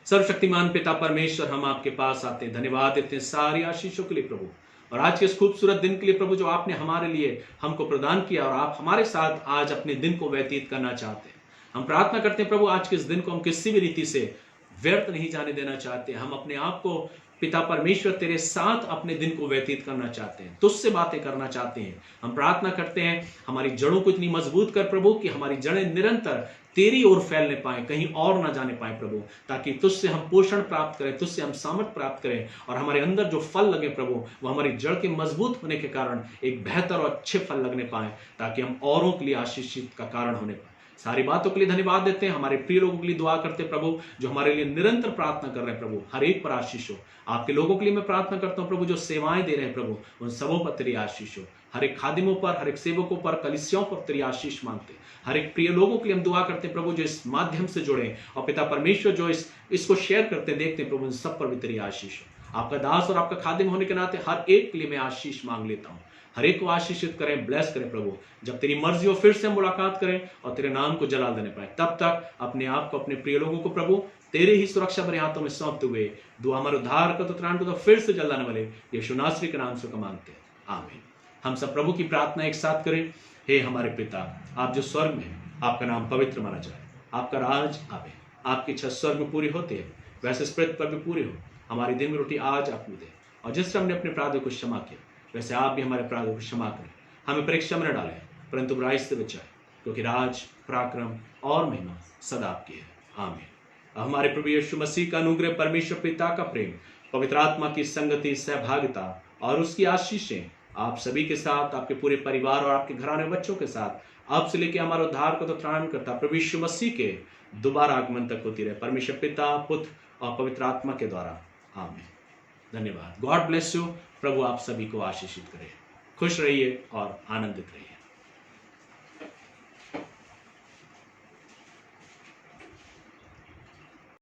सर्वशक्तिमान पिता परमेश्वर, हम आपके पास आते हैं, धन्यवाद देते हैं सारी आशीषों के लिए प्रभु, और आज के इस खूबसूरत दिन के लिए प्रभु जो आपने हमारे लिए हमको प्रदान किया, और आप हमारे साथ आज अपने दिन को व्यतीत करना चाहते हैं। हम प्रार्थना करते हैं प्रभु, आज के इस दिन को हम किसी भी रीति से व्यर्थ नहीं जाने देना चाहते। हम अपने आप को पिता परमेश्वर तेरे साथ अपने दिन को व्यतीत करना चाहते हैं, तुझसे बातें करना चाहते हैं। हम प्रार्थना करते हैं हमारी जड़ों को इतनी मजबूत कर प्रभु कि हमारी जड़ें निरंतर तेरी ओर फैलने पाए, कहीं और ना जाने पाए प्रभु, ताकि तुझसे हम पोषण प्राप्त करें, तुझसे हम सामर्थ प्राप्त करें, और हमारे अंदर जो फल लगे प्रभु वो हमारी जड़ के मजबूत होने के कारण एक बेहतर और अच्छे फल लगने पाए, ताकि हम औरों के लिए आशीषित का कारण होने पाए। सारी बातों के लिए धन्यवाद देते हैं। हमारे प्रिय लोगों के लिए दुआ करते हैं प्रभु जो हमारे लिए निरंतर प्रार्थना कर रहे हैं प्रभु, हर एक पर आशीष हो। आपके लोगों के लिए मैं प्रार्थना करता हूं प्रभु जो सेवाएं दे रहे हैं प्रभु, उन सबों पर तेरी आशीष हो। हर एक खादिमों पर, हर एक सेवकों पर, कलीसियाओं पर तेरी आशीष मांगते हैं। हर एक प्रिय लोगों के लिए हम दुआ करते हैं प्रभु जो इस माध्यम से जुड़े, और पिता परमेश्वर जो इसको शेयर करते हैं, देखते हैं प्रभु, उन सब पर भी तेरी आशीष हो। आपका दास और आपका खादिम होने के नाते हर एक के लिए मैं आशीष मांग लेता हूँ। हर एक को आशीषित करें, ब्लेस करें प्रभु। जब तेरी मर्जी हो फिर से मुलाकात करें और तेरे नाम को जला देने पाए, तब तक अपने आप को, अपने प्रिय लोगों को प्रभु तेरे ही सुरक्षा भरे हाथों में सौंपते हुए दुआ हमारे उद्धार का तो त्राण को तो फिर से जलाने वाले यीशु नासरी के नाम से मांगते हैं, आमीन। हम सब प्रभु की प्रार्थना एक साथ करें। हे हमारे पिता, आप जो स्वर्ग में हैं, आपका नाम पवित्र माना जाए, आपका राज आवे, आपकी इच्छा स्वर्ग में पूरी होती है वैसे इस पृथ्वी पर भी पूरी हो। हमारी दिन में रोटी आज आप दे, और जिस तरह हमने अपने अपराधों को क्षमा किया वैसे आप भी हमारे अपराधों को क्षमा करें। हमें परीक्षा में न डालें परंतु बुराई से बचाएं, क्योंकि राज, पराक्रम और महिमा सदा आपकी है, आमीन। हमारे प्रभु यीशु मसीह का अनुग्रह, परमेश्वर पिता का प्रेम, पवित्र आत्मा की संगति, सहभागिता और उसकी आशीषें आप सभी के साथ, आपके पूरे परिवार और आपके घराने बच्चों के साथ, आपसे लेकर हमारे उद्धार को तो त्राण करता प्रभु यीशु मसीह के दोबारा आगमन तक होती रहे, परमेश्वर पिता, पुत्र और पवित्र आत्मा के द्वारा, आमीन। धन्यवाद। God bless you. प्रभु आप सभी को आशीषित करे। खुश रहिए और आनंदित रहिए।